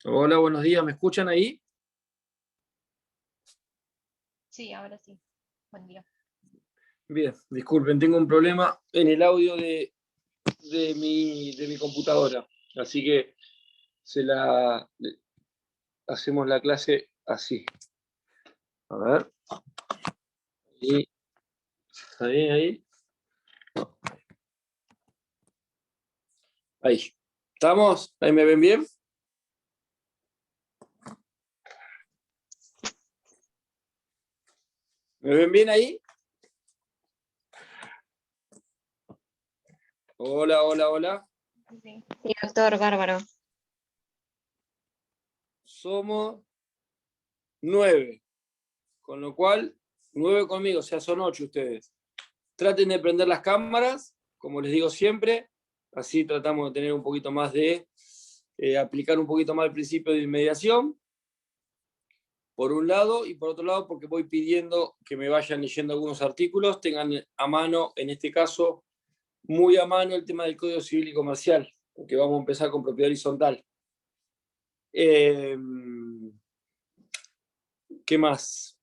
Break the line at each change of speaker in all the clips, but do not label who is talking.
Hola, buenos días, ¿me escuchan ahí?
Sí, ahora sí. Buen día.
Bien, disculpen, tengo un problema en el audio de mi computadora, así que hacemos la clase así. A ver, ahí, ¿está bien ahí? Ahí. ¿Estamos? ¿Ahí me ven bien? ¿Me ven bien ahí? Hola, hola, hola.
Sí, doctor, bárbaro.
Somos 9, con lo cual 9 conmigo, o sea, son 8 ustedes. Traten de prender las cámaras, como les digo siempre, así tratamos de tener un poquito más de aplicar un poquito más el principio de inmediación, por un lado, y por otro lado, porque voy pidiendo que me vayan leyendo algunos artículos, tengan a mano, en este caso, muy a mano el tema del Código Civil y Comercial, porque vamos a empezar con propiedad horizontal. ¿Qué más?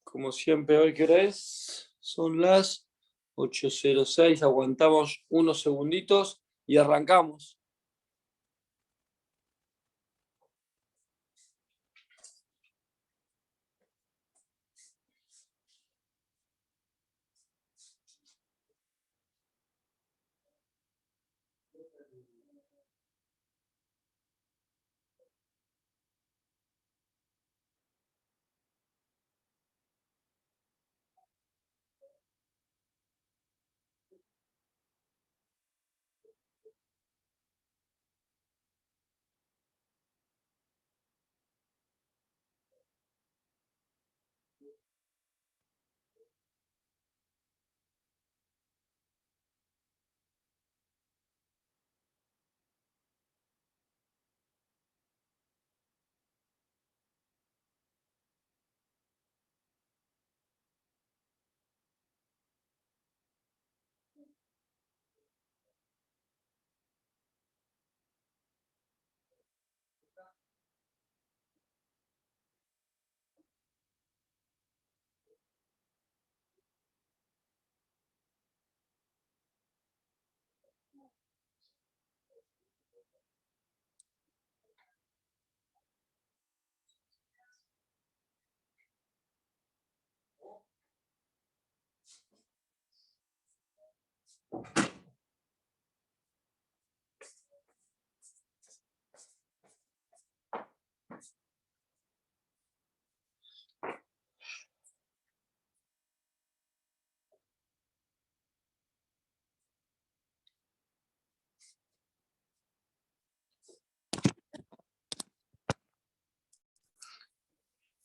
Como siempre, hoy, ¿qué hora es? Son las 8:06, aguantamos unos segunditos y arrancamos.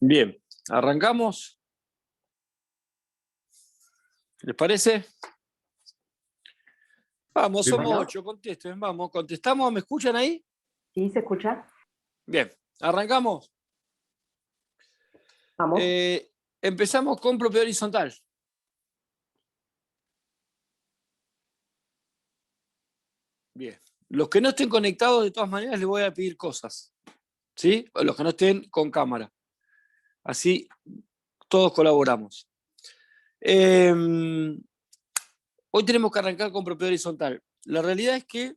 Bien, arrancamos. ¿Les parece? Vamos, somos
Bueno,
8, contesten, vamos, contestamos, ¿me escuchan ahí?
¿sí se escucha?
Bien, arrancamos.
Vamos.
Empezamos con propiedad horizontal. Bien, los que no estén conectados, de todas maneras, les voy a pedir cosas, ¿sí? O los que no estén con cámara. Así todos colaboramos. Hoy tenemos que arrancar con propiedad horizontal. La realidad es que,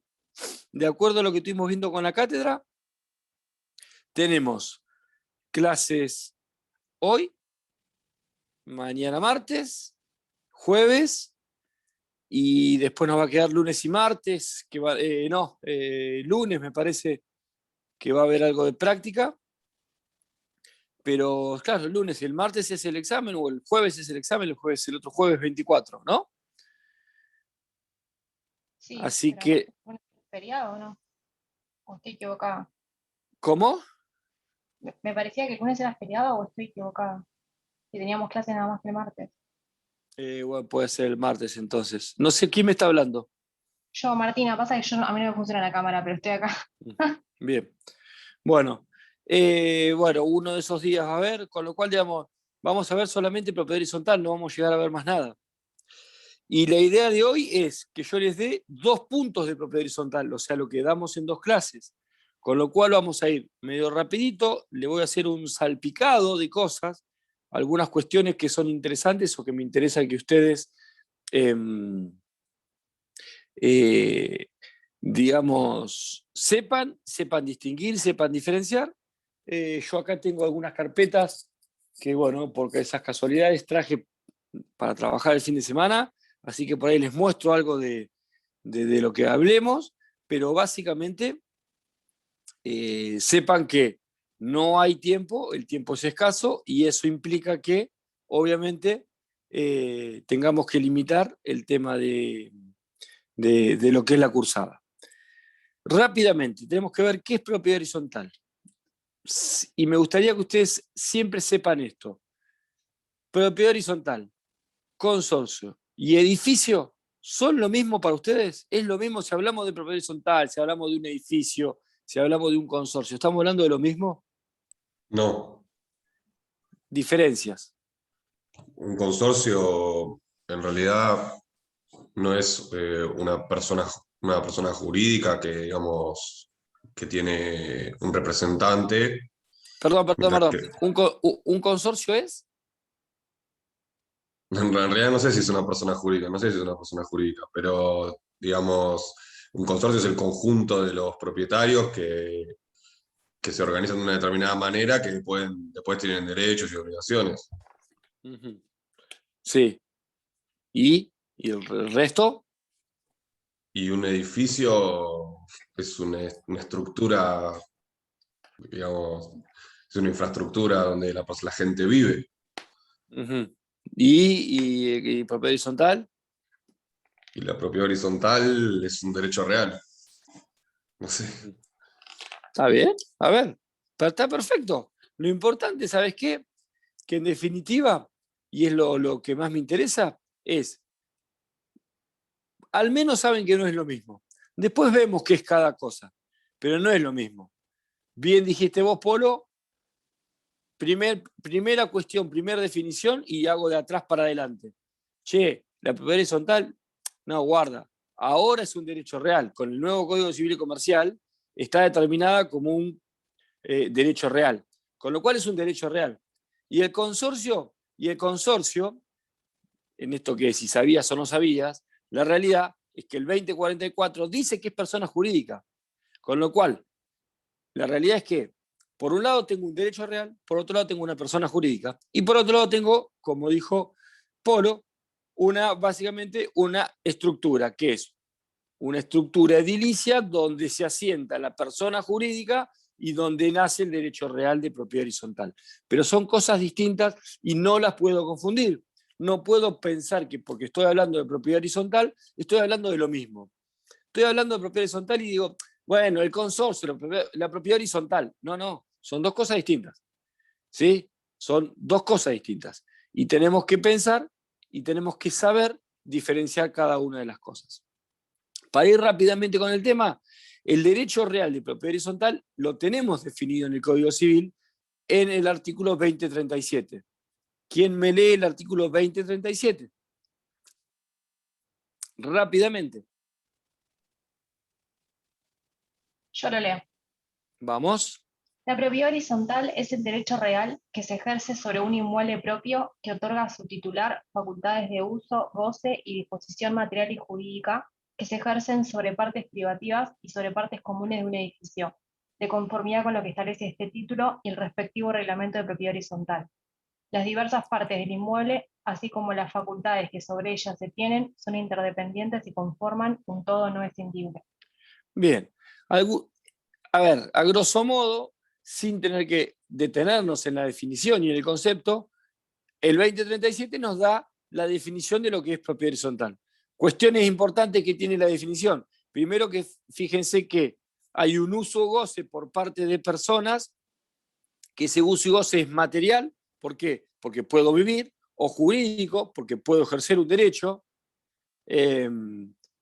de acuerdo a lo que estuvimos viendo con la cátedra, tenemos clases hoy, mañana martes, jueves, y después nos va a quedar lunes y martes, lunes me parece que va a haber algo de práctica, pero claro, el lunes y el martes es el examen, o el jueves es el examen, el otro jueves 24, ¿no?
Sí,
Así
pero acá
que,
es feriado, ¿o no? ¿O estoy equivocada?
¿cómo?
Me parecía que el lunes era feriado o estoy equivocada. Y teníamos clase nada más que el martes.
Bueno, puede ser el martes entonces. No sé quién me está hablando.
Yo, Martina, pasa que a mí no me funciona la cámara, pero estoy acá.
Bien. Bueno, uno de esos días va a ver, con lo cual, digamos, vamos a ver solamente propiedad horizontal, no vamos a llegar a ver más nada. Y la idea de hoy es que yo les dé 2 puntos de propiedad horizontal, o sea, lo que damos en 2 clases. Con lo cual vamos a ir medio rapidito, le voy a hacer un salpicado de cosas, algunas cuestiones que son interesantes o que me interesa que ustedes, digamos, sepan distinguir, sepan diferenciar. Yo acá tengo algunas carpetas que, bueno, porque esas casualidades traje para trabajar el fin de semana, así que por ahí les muestro algo de lo que hablemos, pero básicamente sepan que no hay tiempo, el tiempo es escaso y eso implica que, obviamente, tengamos que limitar el tema de lo que es la cursada. Rápidamente, tenemos que ver qué es propiedad horizontal. Y me gustaría que ustedes siempre sepan esto. Propiedad horizontal, consorcio y edificio son lo mismo para ustedes. Es lo mismo si hablamos de propiedad horizontal, si hablamos de un edificio, si hablamos de un consorcio. ¿Estamos hablando de lo mismo?
No.
Diferencias.
Un consorcio en realidad no es una persona jurídica que, digamos, que tiene un representante. Mientras
Perdón.
que,
¿Un consorcio es?
en realidad no sé si es una persona jurídica, no sé si es una persona jurídica, pero digamos, un consorcio es el conjunto de los propietarios que se organizan de una determinada manera que después tienen derechos y obligaciones.
Uh-huh. Sí. ¿Y el resto?
Y un edificio es una estructura, digamos, es una infraestructura donde la gente vive.
Uh-huh. ¿Y propiedad horizontal?
Y la propiedad horizontal es un derecho real. No sé.
Uh-huh. Está bien, a ver, pero está perfecto. Lo importante, ¿sabes qué? Que en definitiva, y es lo que más me interesa, es, al menos saben que no es lo mismo. Después vemos qué es cada cosa, pero no es lo mismo. Bien dijiste vos, Polo, primera cuestión, primera definición y hago de atrás para adelante. Che, la propiedad horizontal, no, guarda. Ahora es un derecho real. Con el nuevo Código Civil y Comercial está determinada como un derecho real. Con lo cual es un derecho real. Y el consorcio, en esto que si sabías o no sabías, la realidad es que el 2044 dice que es persona jurídica. Con lo cual, la realidad es que, por un lado tengo un derecho real, por otro lado tengo una persona jurídica, y por otro lado tengo, como dijo Polo, básicamente una estructura, que es una estructura edilicia donde se asienta la persona jurídica y donde nace el derecho real de propiedad horizontal. Pero son cosas distintas y no las puedo confundir. No puedo pensar que porque estoy hablando de propiedad horizontal, estoy hablando de lo mismo. Estoy hablando de propiedad horizontal y digo, bueno, el consorcio, la propiedad horizontal. No, son 2 cosas distintas. ¿Sí? Son 2 cosas distintas. Y tenemos que pensar y tenemos que saber diferenciar cada una de las cosas. Para ir rápidamente con el tema, el derecho real de propiedad horizontal lo tenemos definido en el Código Civil en el artículo 2037. ¿Quién me lee el artículo 2037? Rápidamente.
Yo lo leo.
Vamos.
La propiedad horizontal es el derecho real que se ejerce sobre un inmueble propio que otorga a su titular facultades de uso, goce y disposición material y jurídica que se ejercen sobre partes privativas y sobre partes comunes de un edificio, de conformidad con lo que establece este título y el respectivo reglamento de propiedad horizontal. Las diversas partes del inmueble, así como las facultades que sobre ellas se tienen, son interdependientes y conforman un todo no escindible.
Bien. A ver, a grosso modo, sin tener que detenernos en la definición y en el concepto, el 2037 nos da la definición de lo que es propiedad horizontal. Cuestiones importantes que tiene la definición. Primero que fíjense que hay un uso goce por parte de personas, que ese uso y goce es material. ¿Por qué? Porque puedo vivir, o jurídico, porque puedo ejercer un derecho,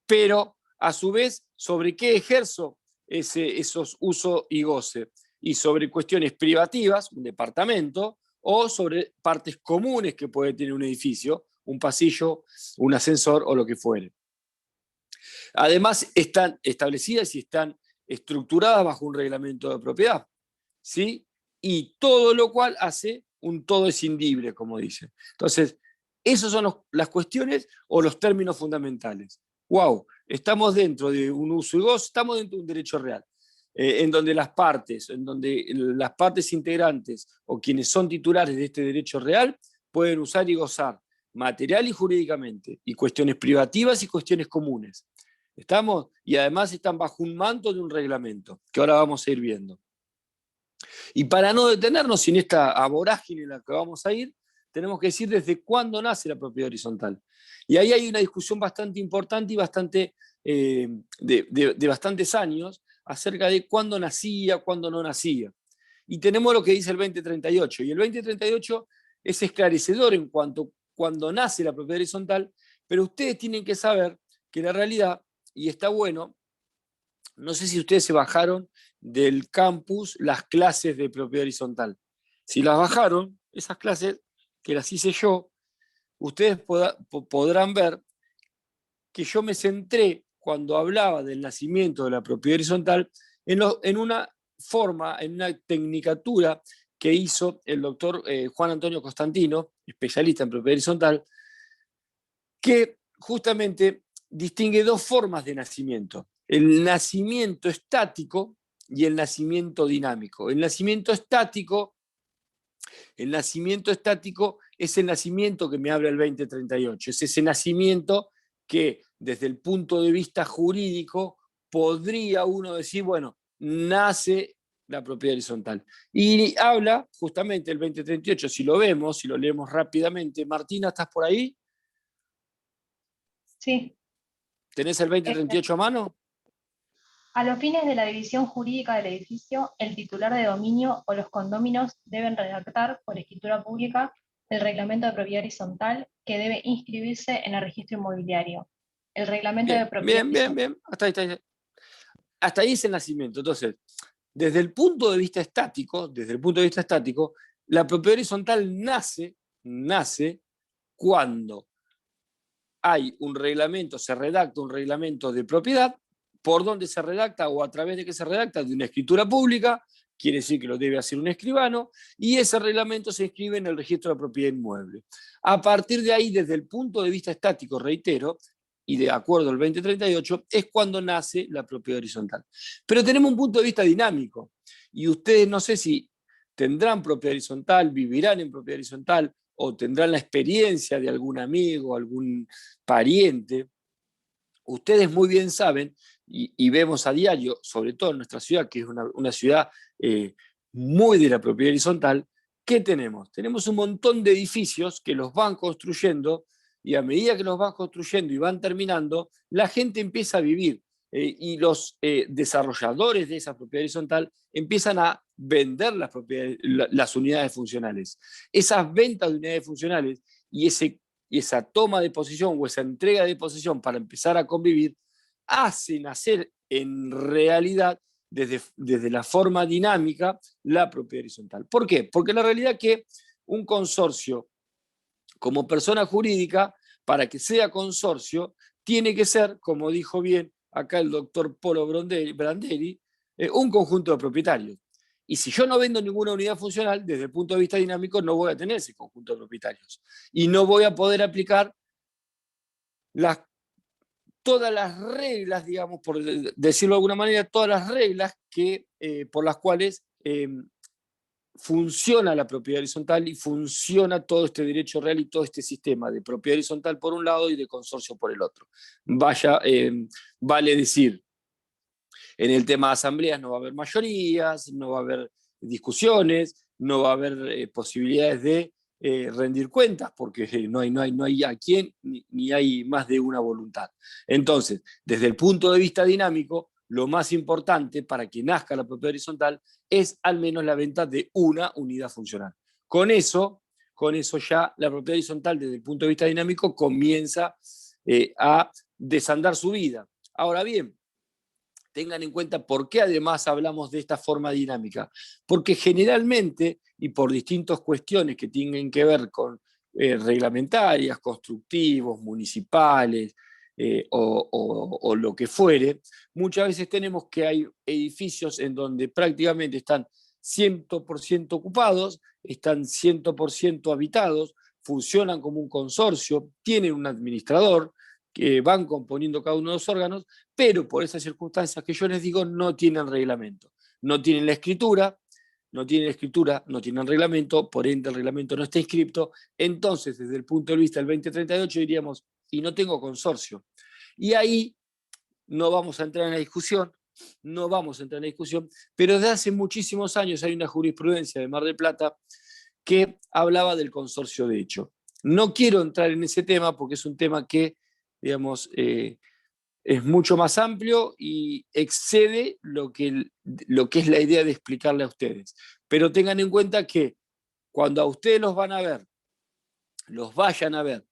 pero a su vez, ¿sobre qué ejerzo esos uso y goce? Y sobre cuestiones privativas, un departamento, o sobre partes comunes que puede tener un edificio, un pasillo, un ascensor o lo que fuere. Además, están establecidas y están estructuradas bajo un reglamento de propiedad, ¿sí? Y todo lo cual hace un todo escindible, como dice. Entonces, esas son las cuestiones o los términos fundamentales. ¡Wow! Estamos dentro de un uso y gozo, estamos dentro de un derecho real, en donde las partes integrantes o quienes son titulares de este derecho real pueden usar y gozar material y jurídicamente, y cuestiones privativas y cuestiones comunes. ¿Estamos? Y además están bajo un manto de un reglamento, que ahora vamos a ir viendo. Y para no detenernos sin esta vorágine en la que vamos a ir, tenemos que decir desde cuándo nace la propiedad horizontal. Y ahí hay una discusión bastante importante y bastante, de bastantes años acerca de cuándo nacía, cuándo no nacía. Y tenemos lo que dice el 2038. Y el 2038 es esclarecedor en cuanto a cuando nace la propiedad horizontal, pero ustedes tienen que saber que la realidad, y está bueno, no sé si ustedes se bajaron del campus las clases de propiedad horizontal. Si las bajaron, esas clases, que las hice yo, ustedes podrán ver que yo me centré, cuando hablaba del nacimiento de la propiedad horizontal, en una forma, en una tecnicatura que hizo el doctor Juan Antonio Costantino, especialista en propiedad horizontal, que justamente distingue dos formas de nacimiento: el nacimiento estático y el nacimiento dinámico. El nacimiento estático es el nacimiento que me habla el 2038, es ese nacimiento que desde el punto de vista jurídico podría uno decir, bueno, nace la propiedad horizontal. Y habla justamente el 2038, si lo vemos, si lo leemos rápidamente. Martina, ¿estás por ahí?
Sí.
¿Tenés el 2038 a mano?
A los fines de la división jurídica del edificio, el titular de dominio o los condóminos deben redactar, por escritura pública, el reglamento de propiedad horizontal que debe inscribirse en el registro inmobiliario. El reglamento de propiedad horizontal.
Bien. Hasta ahí es el nacimiento. Entonces, desde el punto de vista estático, la propiedad horizontal nace cuando hay un reglamento, se redacta un reglamento de propiedad. ¿Por dónde se redacta o a través de qué se redacta? De una escritura pública, quiere decir que lo debe hacer un escribano, y ese reglamento se inscribe en el registro de propiedad inmueble. A partir de ahí, desde el punto de vista estático, reitero, y de acuerdo al 2038, es cuando nace la propiedad horizontal. Pero tenemos un punto de vista dinámico, y ustedes no sé si tendrán propiedad horizontal, vivirán en propiedad horizontal, o tendrán la experiencia de algún amigo, algún pariente. Ustedes muy bien saben, y vemos a diario, sobre todo en nuestra ciudad, que es una ciudad muy de la propiedad horizontal, ¿qué tenemos? Tenemos un montón de edificios que los van construyendo, y a medida que los van construyendo y van terminando, la gente empieza a vivir, y los desarrolladores de esa propiedad horizontal empiezan a vender las unidades funcionales. Esas ventas de unidades funcionales y esa toma de posesión o esa entrega de posesión para empezar a convivir, hace nacer en realidad, desde la forma dinámica, la propiedad horizontal. ¿Por qué? Porque la realidad es que un consorcio, como persona jurídica, para que sea consorcio, tiene que ser, como dijo bien acá el doctor Polo Brandelli, un conjunto de propietarios. Y si yo no vendo ninguna unidad funcional, desde el punto de vista dinámico, no voy a tener ese conjunto de propietarios. Y no voy a poder aplicar todas las reglas, digamos, por decirlo de alguna manera, todas las reglas por las cuales funciona la propiedad horizontal y funciona todo este derecho real y todo este sistema de propiedad horizontal por un lado y de consorcio por el otro. Vale decir, en el tema de asambleas no va a haber mayorías, no va a haber discusiones, no va a haber posibilidades de rendir cuentas, porque no hay a quién ni hay más de una voluntad. Entonces, desde el punto de vista dinámico, lo más importante para que nazca la propiedad horizontal es al menos la venta de una unidad funcional. Con eso ya la propiedad horizontal desde el punto de vista dinámico comienza a desandar su vida. Ahora bien, tengan en cuenta por qué además hablamos de esta forma dinámica. Porque generalmente, y por distintas cuestiones que tienen que ver con reglamentarias, constructivos, municipales, o lo que fuere, muchas veces tenemos que hay edificios en donde prácticamente están 100% ocupados, están 100% habitados, funcionan como un consorcio, tienen un administrador, que van componiendo cada uno de los órganos, pero por esas circunstancias que yo les digo, no tienen reglamento, no tienen la escritura, no tienen reglamento, por ende el reglamento no está inscripto. Entonces, desde el punto de vista del 2038 diríamos, y no tengo consorcio. Y ahí no vamos a entrar en la discusión, pero desde hace muchísimos años hay una jurisprudencia de Mar del Plata que hablaba del consorcio de hecho. No quiero entrar en ese tema porque es un tema que, digamos, es mucho más amplio y excede lo que es la idea de explicarle a ustedes. Pero tengan en cuenta que cuando a ustedes los vayan a ver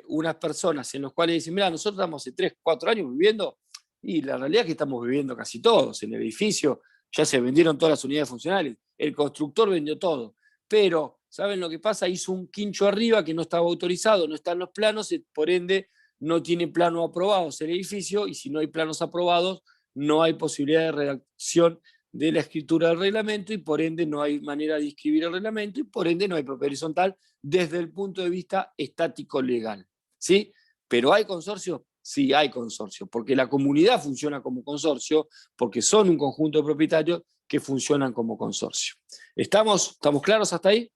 unas personas en las cuales dicen, mira, nosotros estamos hace 3, 4 años viviendo, y la realidad es que estamos viviendo casi todos. En el edificio ya se vendieron todas las unidades funcionales, el constructor vendió todo, pero ¿saben lo que pasa? Hizo un quincho arriba que no estaba autorizado, no están los planos, por ende no tiene planos aprobados el edificio, y si no hay planos aprobados, no hay posibilidad de redacción de la escritura del reglamento, y por ende no hay manera de inscribir el reglamento, y por ende no hay propiedad horizontal desde el punto de vista estático legal. ¿Sí? ¿Pero hay consorcio? Sí, hay consorcio, porque la comunidad funciona como consorcio, porque son un conjunto de propietarios que funcionan como consorcio. ¿Estamos claros hasta ahí?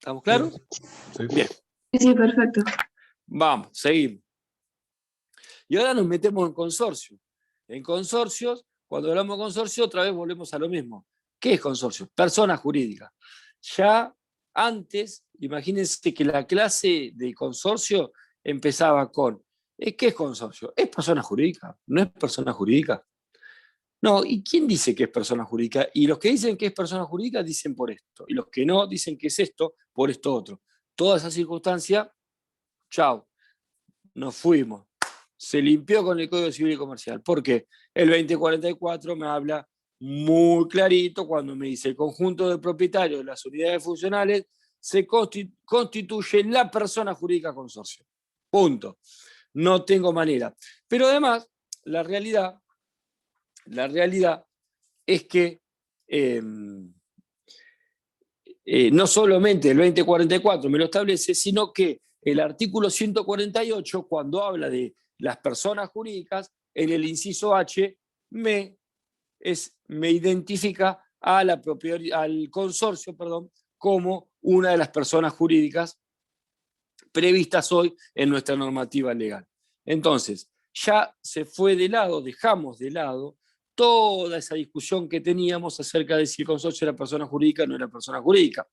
¿Estamos claros?
Sí.
Bien.
Sí, perfecto.
Vamos, seguimos. Y ahora nos metemos en consorcio. En consorcios, cuando hablamos de consorcio, otra vez volvemos a lo mismo. ¿Qué es consorcio? Persona jurídica. Ya antes, imagínense que la clase de consorcio empezaba con, ¿qué es consorcio? ¿Es persona jurídica? ¿No es persona jurídica? No, ¿y quién dice que es persona jurídica? Y los que dicen que es persona jurídica dicen por esto, y los que no dicen que es esto, por esto otro. Toda esa circunstancia, chao, nos fuimos. Se limpió con el Código Civil y Comercial. ¿Por qué? El 2044 me habla muy clarito cuando me dice el conjunto de propietarios de las unidades funcionales se constituye la persona jurídica consorcio. Punto. No tengo manera. Pero además, la realidad es que no solamente el 2044 me lo establece, sino que el artículo 148, cuando habla de las personas jurídicas, en el inciso H me identifica al consorcio, como una de las personas jurídicas previstas hoy en nuestra normativa legal. Entonces, ya se fue de lado, dejamos de lado toda esa discusión que teníamos acerca de si el consorcio era persona jurídica o no era persona jurídica.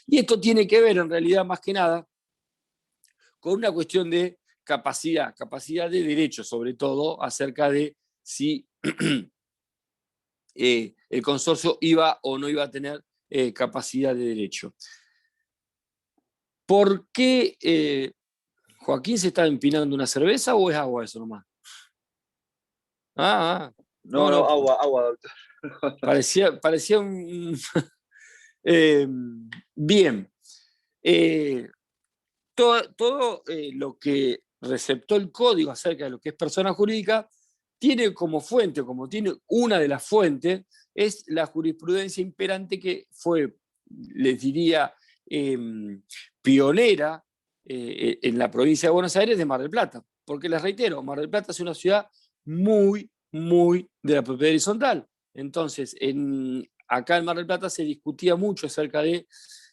Y esto tiene que ver, en realidad, más que nada, con una cuestión de capacidad de derecho, sobre todo, acerca de si el consorcio iba o no iba a tener capacidad de derecho. ¿Por qué Joaquín se está empinando una cerveza o es agua eso nomás?
No, agua, doctor.
Parecía un... bien. Todo lo que receptó el código acerca de lo que es persona jurídica tiene como fuente, como tiene una de las fuentes, es la jurisprudencia imperante que fue, les diría, pionera en la provincia de Buenos Aires de Mar del Plata. Porque les reitero, Mar del Plata es una ciudad muy de la propiedad horizontal. Entonces, acá en Mar del Plata se discutía mucho acerca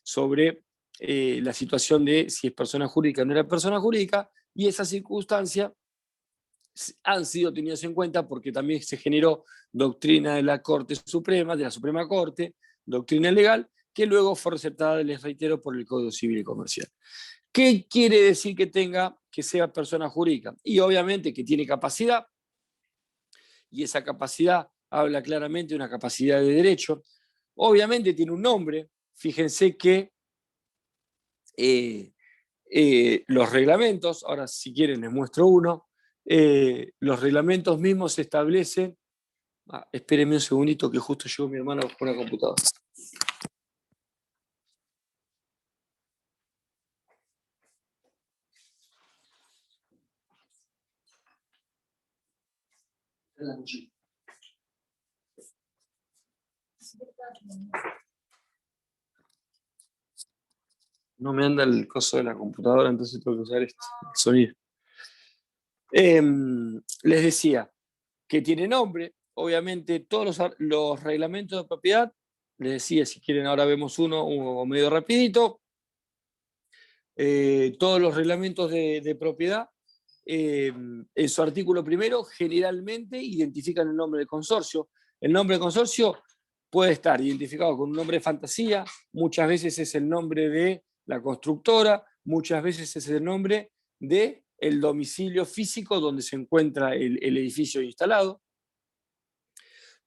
sobre la situación de si es persona jurídica o no era persona jurídica, y esas circunstancias han sido tenidas en cuenta porque también se generó doctrina de la Corte Suprema, de la Suprema Corte, doctrina legal, que luego fue receptada, les reitero, por el Código Civil y Comercial. ¿Qué quiere decir que sea persona jurídica? Y obviamente que tiene capacidad, y esa capacidad habla claramente de una capacidad de derecho. Obviamente tiene un nombre. Fíjense que los reglamentos, ahora si quieren les muestro uno, los reglamentos mismos establecen, espérenme un segundito que justo llegó mi hermano con una computadora. No me anda el coso de la computadora, entonces tengo que usar el sonido. Les decía que tiene nombre, obviamente todos los reglamentos de propiedad, les decía, si quieren ahora vemos uno medio rapidito. Todos los reglamentos de propiedad, en su artículo primero, generalmente identifican el nombre del consorcio. El nombre del consorcio puede estar identificado con un nombre de fantasía, muchas veces es el nombre de la constructora, muchas veces es el nombre del domicilio físico donde se encuentra el edificio instalado.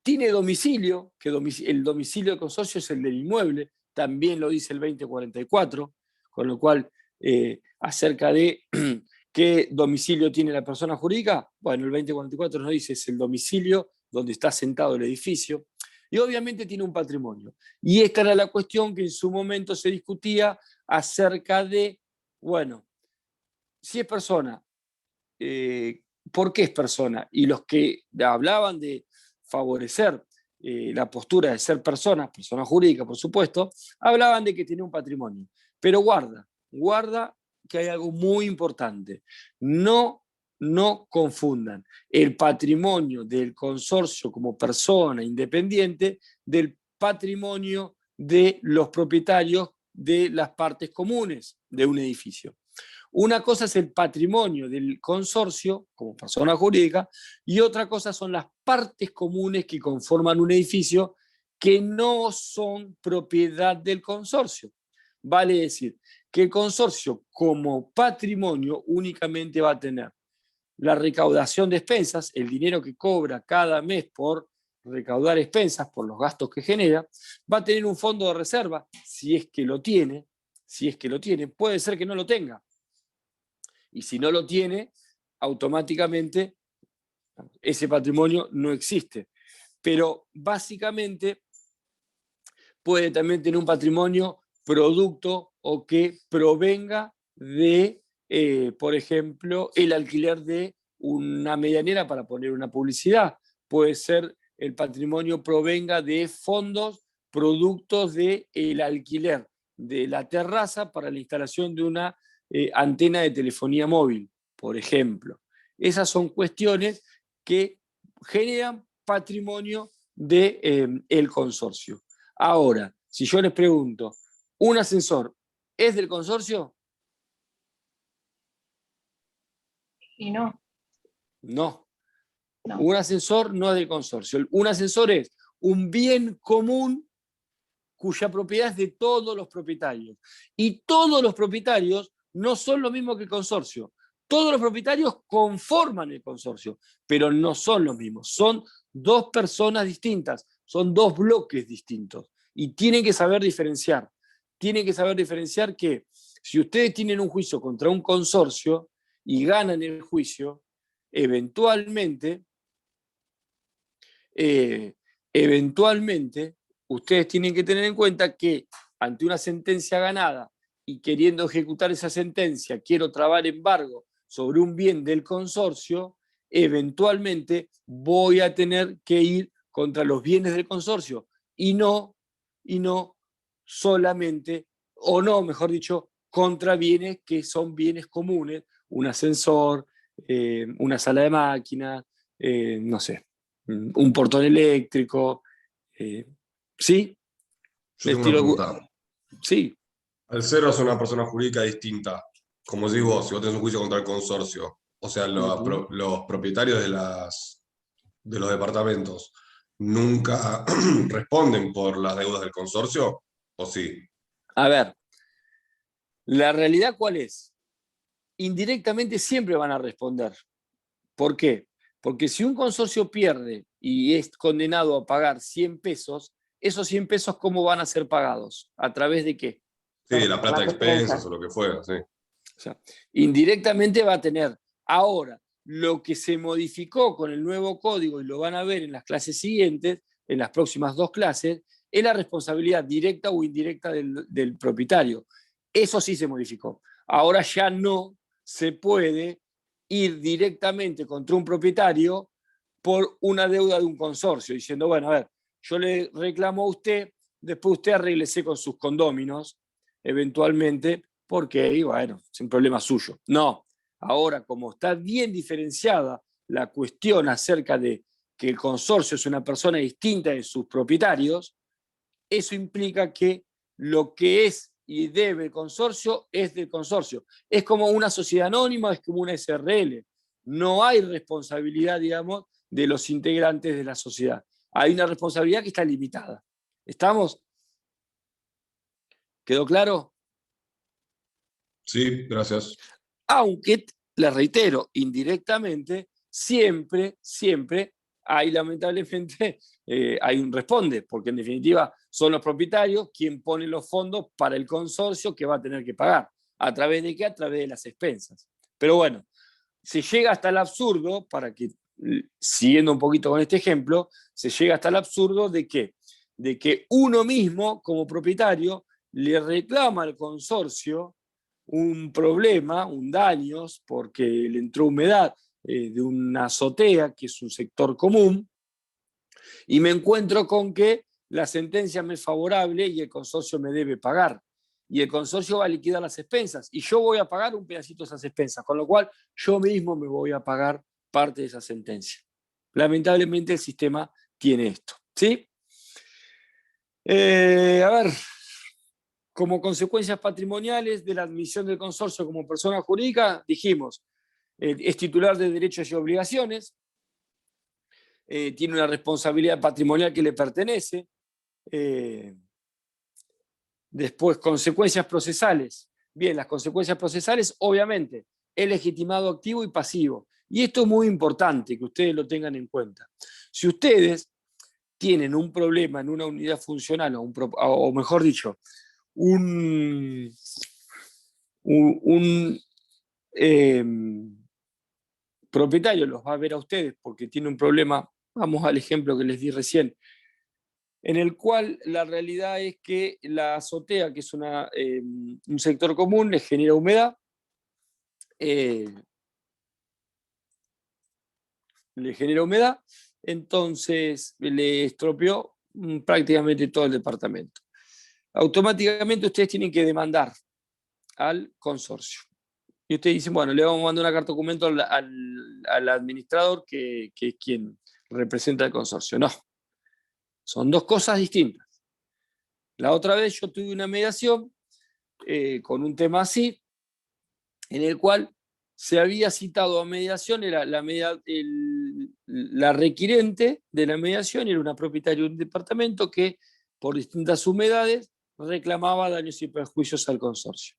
Tiene domicilio, que el domicilio del consorcio es el del inmueble, también lo dice el 2044, con lo cual, acerca de qué domicilio tiene la persona jurídica, bueno, el 2044 nos dice es el domicilio donde está sentado el edificio, y obviamente tiene un patrimonio. Y esta era la cuestión que en su momento se discutía acerca de, bueno, si es persona, ¿por qué es persona? Y los que hablaban de favorecer la postura de ser persona jurídica, por supuesto, hablaban de que tiene un patrimonio. Pero guarda que hay algo muy importante. No confundan el patrimonio del consorcio como persona independiente del patrimonio de los propietarios de las partes comunes de un edificio. Una cosa es el patrimonio del consorcio como persona jurídica y otra cosa son las partes comunes que conforman un edificio que no son propiedad del consorcio. Vale decir que el consorcio como patrimonio únicamente va a tener la recaudación de expensas, el dinero que cobra cada mes por recaudar expensas, por los gastos que genera, va a tener un fondo de reserva, si es que lo tiene, puede ser que no lo tenga. Y si no lo tiene, automáticamente ese patrimonio no existe. Pero básicamente puede también tener un patrimonio producto o que provenga de, por ejemplo, el alquiler de una medianera para poner una publicidad. Puede ser el patrimonio provenga de fondos productos del alquiler de la terraza para la instalación de una antena de telefonía móvil, por ejemplo. Esas son cuestiones que generan patrimonio del consorcio. Ahora, si yo les pregunto, ¿un ascensor es del consorcio?
Y no.
No.
No.
Un ascensor no es del consorcio. Un ascensor es un bien común cuya propiedad es de todos los propietarios. Y todos los propietarios no son lo mismo que el consorcio. Todos los propietarios conforman el consorcio, pero no son los mismos. Son dos personas distintas, son dos bloques distintos. Y tienen que saber diferenciar. Tienen que saber diferenciar que si ustedes tienen un juicio contra un consorcio y ganan el juicio, eventualmente ustedes tienen que tener en cuenta que ante una sentencia ganada y queriendo ejecutar esa sentencia, quiero trabar embargo sobre un bien del consorcio, eventualmente voy a tener que ir contra los bienes del consorcio y no solamente, o no, mejor dicho, contra bienes que son bienes comunes, un ascensor, una sala de máquinas, no sé, un portón eléctrico, ¿sí?
Yo tengo una pregunta.
Sí.
Al ser una persona jurídica distinta, como decís vos, si vos tenés un juicio contra el consorcio, o sea, los propietarios de los departamentos nunca responden por las deudas del consorcio, ¿o sí?
A ver, la realidad ¿cuál es? Indirectamente siempre van a responder. ¿Por qué? Porque si un consorcio pierde y es condenado a pagar 100 pesos, esos 100 pesos ¿cómo van a ser pagados? ¿A través de qué?
Sí, la plata de expensas o lo que fuera, sí.
O sea, indirectamente va a tener. Ahora, lo que se modificó con el nuevo código, y lo van a ver en las clases siguientes, en las próximas 2 clases, es la responsabilidad directa o indirecta del propietario. Eso sí se modificó. Ahora ya no se puede ir directamente contra un propietario por una deuda de un consorcio, diciendo, bueno, a ver, yo le reclamo a usted, después usted arréglese con sus condóminos, eventualmente, porque, y bueno, es un problema suyo. No, ahora como está bien diferenciada la cuestión acerca de que el consorcio es una persona distinta de sus propietarios, eso implica que lo que es y debe el consorcio es del consorcio. Es como una sociedad anónima, es como una SRL. No hay responsabilidad, digamos, de los integrantes de la sociedad. Hay una responsabilidad que está limitada. ¿Estamos? ¿Quedó claro?
Sí, gracias.
Aunque, les reitero, indirectamente, siempre hay, lamentablemente, hay un responde, porque en definitiva son los propietarios quien ponen los fondos para el consorcio que va a tener que pagar. ¿A través de qué? A través de las expensas. Pero bueno, se llega hasta el absurdo, para que, siguiendo un poquito con este ejemplo, se llega hasta el absurdo de que uno mismo, como propietario, le reclama al consorcio un problema, un daño, porque le entró humedad de una azotea, que es un sector común, y me encuentro con que la sentencia me es favorable y el consorcio me debe pagar. Y el consorcio va a liquidar las expensas, y yo voy a pagar un pedacito de esas expensas, con lo cual yo mismo me voy a pagar parte de esa sentencia. Lamentablemente el sistema tiene esto. ¿Sí? A ver, como consecuencias patrimoniales de la admisión del consorcio como persona jurídica, dijimos, es titular de derechos y obligaciones, tiene una responsabilidad patrimonial que le pertenece. Después, consecuencias procesales. Bien, las consecuencias procesales, obviamente, es legitimado activo y pasivo. Y esto es muy importante que ustedes lo tengan en cuenta. Si ustedes tienen un problema en una unidad funcional, o mejor dicho, un propietario los va a ver a ustedes porque tiene un problema, vamos al ejemplo que les di recién, en el cual la realidad es que la azotea, que es un sector común, les genera humedad, entonces le estropeó prácticamente todo el departamento. Automáticamente ustedes tienen que demandar al consorcio. Y ustedes dicen, bueno, le vamos a mandar una carta documento al administrador que es quien representa el consorcio. No, son dos cosas distintas. La otra vez yo tuve una mediación con un tema así, en el cual se había citado a mediación, era la requirente de la mediación era una propietaria de un departamento que por distintas humedades reclamaba daños y perjuicios al consorcio.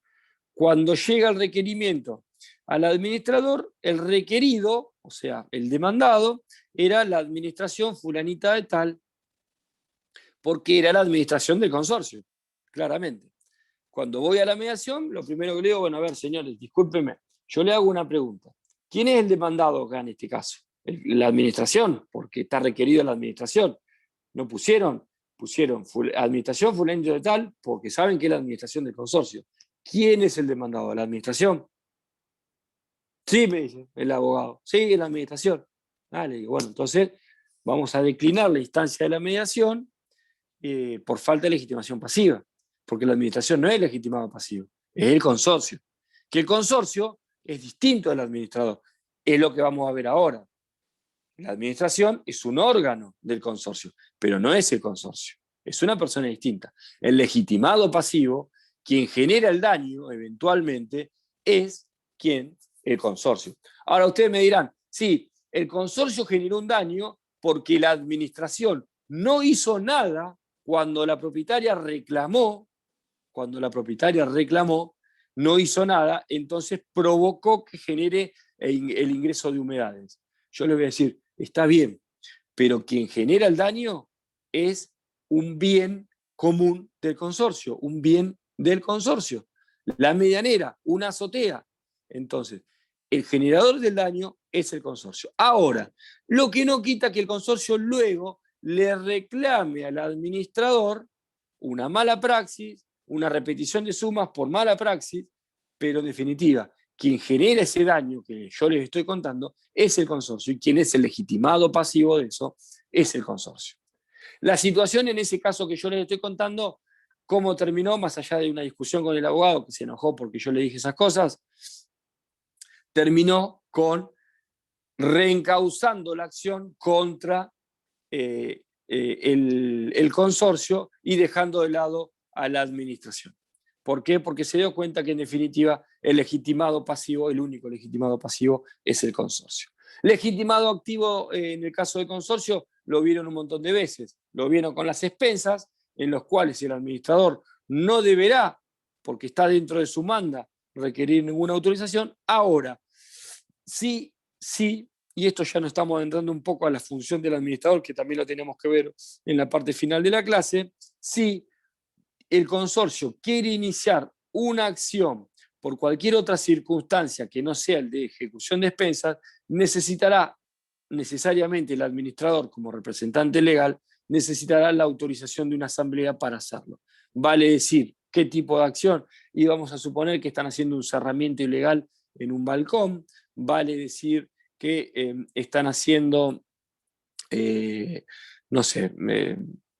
Cuando llega el requerimiento al administrador, el requerido, o sea, el demandado, era la administración fulanita de tal, porque era la administración del consorcio, claramente. Cuando voy a la mediación, lo primero que le digo, bueno, a ver, señores, discúlpenme, yo le hago una pregunta. ¿Quién es el demandado acá en este caso? La administración, porque está requerido la administración. No pusieron administración fulanito de tal, porque saben que es la administración del consorcio. ¿Quién es el demandado? ¿La administración? Sí, me dice el abogado. Sí, la administración. Dale, bueno, entonces vamos a declinar la instancia de la mediación por falta de legitimación pasiva, porque la administración no es legitimado pasivo, es el consorcio. Que el consorcio es distinto del administrador. Es lo que vamos a ver ahora. La administración es un órgano del consorcio, pero no es el consorcio. Es una persona distinta. El legitimado pasivo, quien genera el daño eventualmente, es el consorcio. Ahora ustedes me dirán, sí, el consorcio generó un daño porque la administración no hizo nada cuando la propietaria reclamó, no hizo nada, entonces provocó que genere el ingreso de humedades. Yo les voy a decir, está bien, pero quien genera el daño es un bien común del consorcio, un bien del consorcio. La medianera, una azotea. Entonces, el generador del daño es el consorcio. Ahora, lo que no quita que el consorcio luego le reclame al administrador una mala praxis, una repetición de sumas por mala praxis, pero en definitiva, quien genera ese daño que yo les estoy contando es el consorcio, y quien es el legitimado pasivo de eso es el consorcio. La situación en ese caso que yo les estoy contando, cómo terminó, más allá de una discusión con el abogado que se enojó porque yo le dije esas cosas, terminó con reencauzando la acción contra el consorcio y dejando de lado a la administración. ¿Por qué? Porque se dio cuenta que en definitiva el legitimado pasivo, el único legitimado pasivo es el consorcio. Legitimado activo en el caso del consorcio lo vieron un montón de veces, lo vieron con las expensas, en los cuales el administrador no deberá, porque está dentro de su manda, requerir ninguna autorización. Ahora, sí, y esto ya nos estamos adentrando un poco a la función del administrador, que también lo tenemos que ver en la parte final de la clase, si el consorcio quiere iniciar una acción por cualquier otra circunstancia que no sea el de ejecución de expensas, necesitará necesariamente el administrador, como representante legal, necesitará la autorización de una asamblea para hacerlo. Vale decir, ¿qué tipo de acción? Y vamos a suponer que están haciendo un cerramiento ilegal en un balcón, vale decir que están haciendo, no sé,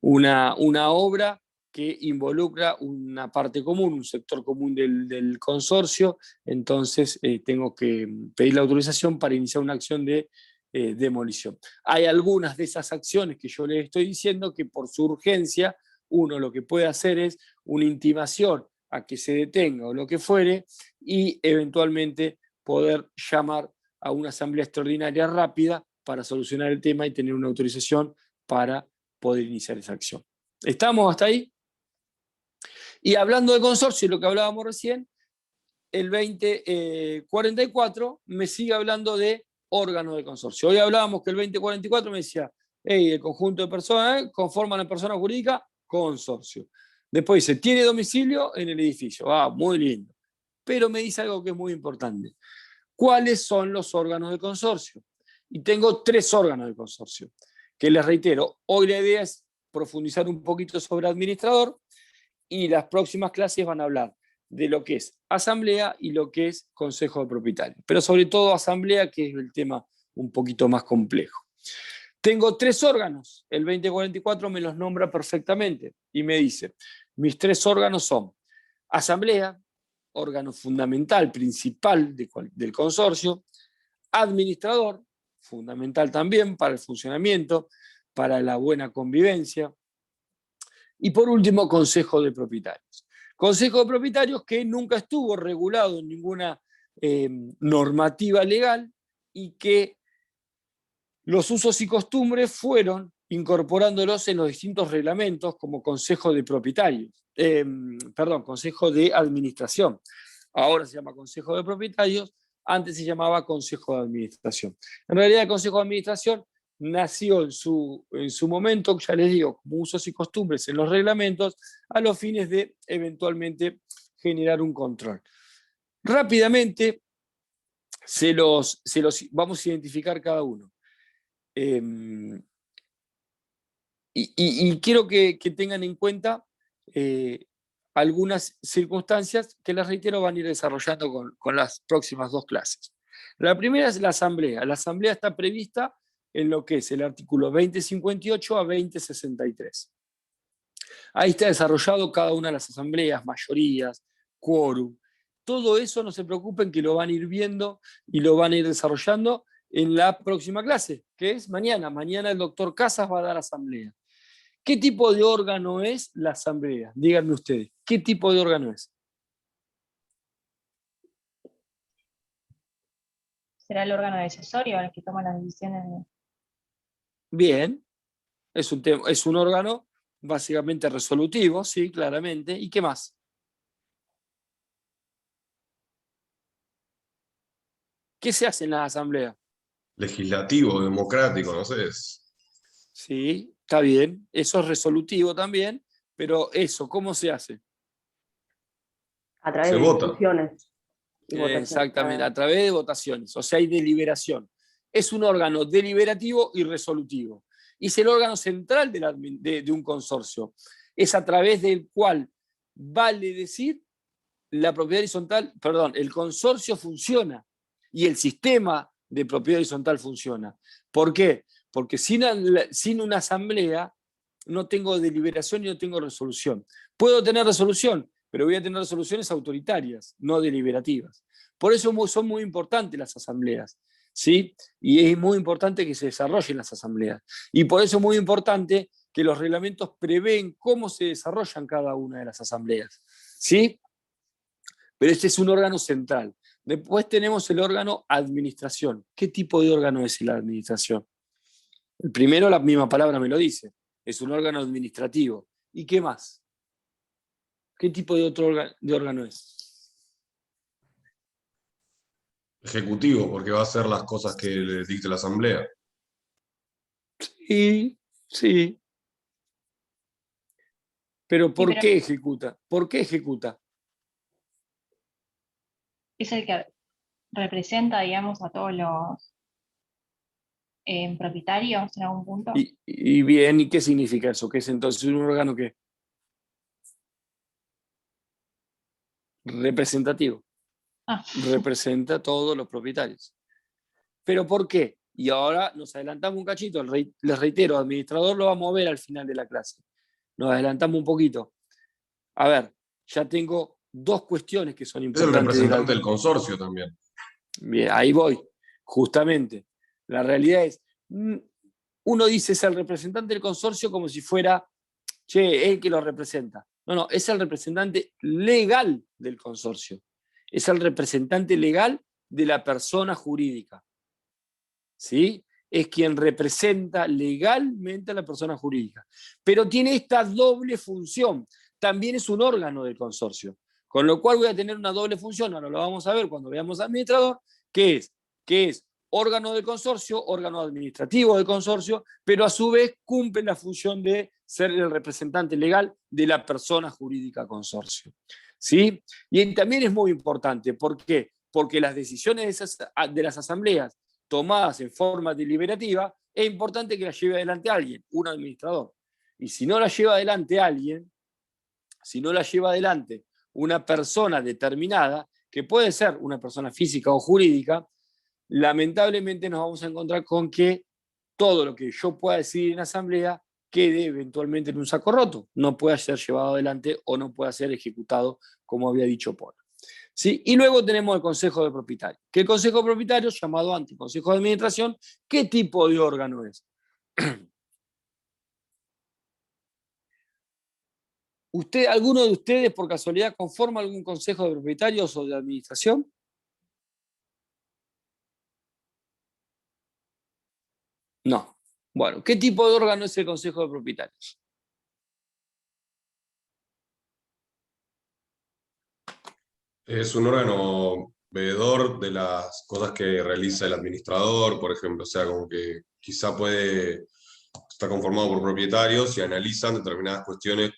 una obra que involucra una parte común, un sector común del consorcio, entonces tengo que pedir la autorización para iniciar una acción de demolición. Hay algunas de esas acciones que yo les estoy diciendo que por su urgencia uno lo que puede hacer es una intimación a que se detenga o lo que fuere y eventualmente poder llamar a una asamblea extraordinaria rápida para solucionar el tema y tener una autorización para poder iniciar esa acción. ¿Estamos hasta ahí? Y hablando de consorcio, lo que hablábamos recién, el 2044 me sigue hablando de órganos de consorcio. Hoy hablábamos que el 2044 me decía, hey, el conjunto de personas conforman la persona jurídica consorcio. Después dice, tiene domicilio en el edificio. Ah, muy lindo. Pero me dice algo que es muy importante. ¿Cuáles son los órganos de consorcio? Y tengo 3 órganos de consorcio, que les reitero, hoy la idea es profundizar un poquito sobre administrador, y las próximas clases van a hablar de lo que es asamblea y lo que es consejo de propietarios. Pero sobre todo asamblea, que es el tema un poquito más complejo. Tengo 3 órganos, el 2044 me los nombra perfectamente y me dice, mis 3 órganos son asamblea, órgano fundamental, principal del consorcio, administrador, fundamental también para el funcionamiento, para la buena convivencia, y por último, consejo de propietarios. Consejo de propietarios que nunca estuvo regulado en ninguna normativa legal y que los usos y costumbres fueron incorporándolos en los distintos reglamentos como consejo de propietarios, consejo de administración. Ahora se llama consejo de propietarios, antes se llamaba consejo de administración. En realidad el consejo de administración nació en su momento, ya les digo, como usos y costumbres en los reglamentos, a los fines de eventualmente generar un control. Rápidamente se los vamos a identificar cada uno. Y quiero que tengan en cuenta algunas circunstancias que, les reitero, van a ir desarrollando con las próximas 2 clases. La primera es la asamblea. La asamblea está prevista en lo que es el artículo 2058 a 2063. Ahí está desarrollado cada una de las asambleas, mayorías, quórum. Todo eso no se preocupen, que lo van a ir viendo y lo van a ir desarrollando en la próxima clase, que es mañana. Mañana el doctor Casas va a dar asamblea. ¿Qué tipo de órgano es la asamblea? Díganme ustedes, ¿qué tipo de órgano es?
¿Será el órgano decisorio el que toma las decisiones?
Bien, es un órgano básicamente resolutivo, sí, claramente. ¿Y qué más? ¿Qué se hace en la asamblea?
Legislativo, democrático, no sé.
Sí, está bien, eso es resolutivo también, pero eso, ¿cómo se hace?
A través
Se
de
vota.
discusiones y votaciones.
Exactamente, a través de votaciones, o sea, hay deliberación. Es un órgano deliberativo y resolutivo. Y es el órgano central de un consorcio. Es a través del cual, vale decir, la propiedad horizontal, perdón, el consorcio funciona y el sistema de propiedad horizontal funciona. ¿Por qué? Porque sin una asamblea no tengo deliberación y no tengo resolución. Puedo tener resolución, pero voy a tener resoluciones autoritarias, no deliberativas. Por eso son muy importantes las asambleas, ¿sí? Y es muy importante que se desarrollen las asambleas. Y por eso es muy importante que los reglamentos prevén cómo se desarrollan cada una de las asambleas, ¿sí? Pero este es un órgano central. Después tenemos el órgano administración. ¿Qué tipo de órgano es la administración? El primero, la misma palabra me lo dice, es un órgano administrativo. ¿Y qué más? ¿Qué tipo de otro órgano es?
Ejecutivo, porque va a hacer las cosas que le dicte la asamblea.
Sí, sí. Pero ¿por
pero
qué ejecuta? ¿Por qué ejecuta?
es el que representa, digamos, a todos los propietarios en algún punto.
Y bien, ¿y qué significa eso? ¿Qué es entonces un órgano que representativo?
Ah,
Representa a todos los propietarios. ¿Pero por qué? Y ahora nos adelantamos un cachito, les reitero, el administrador lo vamos a ver al final de la clase. Nos adelantamos un poquito. A ver, ya tengo dos cuestiones que son
Es el
importantes.
representante del consorcio también.
Bien, ahí voy, justamente. La realidad es, uno dice es el representante del consorcio como si fuera, che, él que lo representa. No, no, es el representante legal del consorcio. Es el representante legal de la persona jurídica. ¿Sí? Es quien representa legalmente a la persona jurídica. Pero tiene esta doble función. También es un órgano del consorcio. Con lo cual voy a tener una doble función, ahora lo vamos a ver cuando veamos administrador, que es órgano del consorcio, órgano administrativo del consorcio, pero a su vez cumple la función de ser el representante legal de la persona jurídica consorcio. ¿Sí? Y también es muy importante. ¿Por qué? Porque las decisiones de las asambleas tomadas en forma deliberativa, es importante que las lleve adelante alguien, un administrador. Y si no la lleva adelante alguien, si no la lleva adelante una persona determinada, que puede ser una persona física o jurídica, lamentablemente nos vamos a encontrar con que todo lo que yo pueda decidir en asamblea quede eventualmente en un saco roto, no pueda ser llevado adelante o no pueda ser ejecutado como había dicho Paul. ¿Sí? Y luego tenemos el Consejo de Propietarios. Que el Consejo de Propietarios, llamado antes Consejo de Administración, ¿qué tipo de órgano es? ¿Alguno de ustedes por casualidad conforma algún Consejo de Propietarios o de Administración? No. Bueno, ¿qué tipo de órgano es el Consejo de Propietarios?
Es un órgano veedor de las cosas que realiza el administrador, por ejemplo. O sea, como que quizá está conformado por propietarios y analizan determinadas cuestiones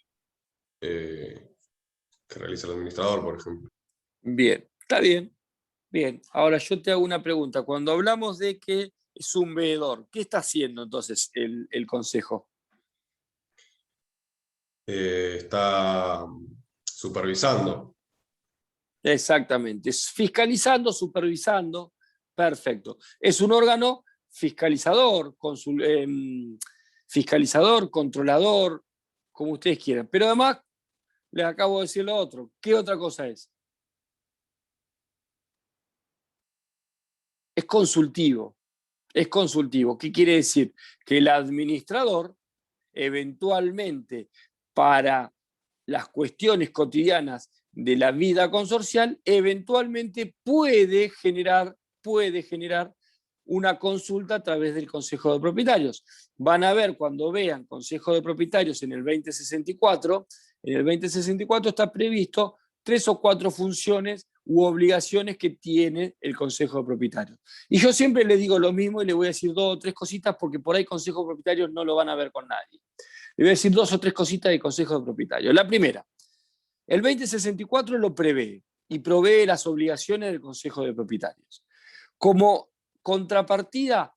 que realiza el administrador, por ejemplo.
Bien, está bien. Bien, ahora yo te hago una pregunta. Cuando hablamos de que es un veedor, ¿qué está haciendo entonces el Consejo?
Está supervisando.
Exactamente, es fiscalizando, supervisando, perfecto. Es un órgano fiscalizador, fiscalizador, controlador, como ustedes quieran. Pero además, les acabo de decir lo otro. ¿Qué otra cosa es? Es consultivo. Es consultivo. ¿Qué quiere decir? Que el administrador, eventualmente, para las cuestiones cotidianas de la vida consorcial, eventualmente puede generar una consulta a través del Consejo de Propietarios. Van a ver cuando vean Consejo de Propietarios en el 2064, en el 2064 está previsto 3 o 4 funciones u obligaciones que tiene el Consejo de Propietarios. Y yo siempre le digo lo mismo y le voy a decir 2 o 3 cositas porque por ahí Consejo de Propietarios no lo van a ver con nadie. Le voy a decir 2 o 3 cositas del Consejo de Propietarios. La primera, el 2064 lo prevé y provee las obligaciones del Consejo de Propietarios. Como contrapartida,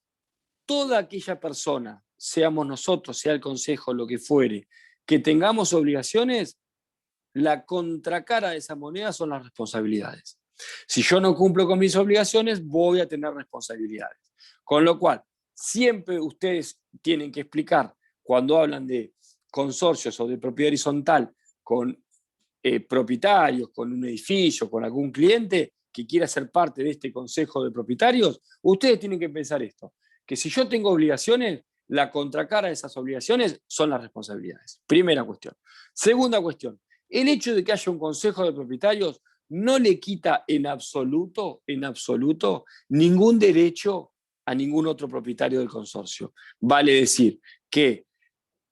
toda aquella persona, seamos nosotros, sea el Consejo, lo que fuere, que tengamos obligaciones, la contracara de esa moneda son las responsabilidades. Si yo no cumplo con mis obligaciones, voy a tener responsabilidades. Con lo cual, siempre ustedes tienen que explicar, cuando hablan de consorcios o de propiedad horizontal con propietarios, con un edificio, con algún cliente que quiera ser parte de este consejo de propietarios, ustedes tienen que pensar esto, que si yo tengo obligaciones, la contracara de esas obligaciones son las responsabilidades. Primera cuestión. Segunda cuestión, el hecho de que haya un consejo de propietarios no le quita en absoluto, ningún derecho a ningún otro propietario del consorcio. Vale decir que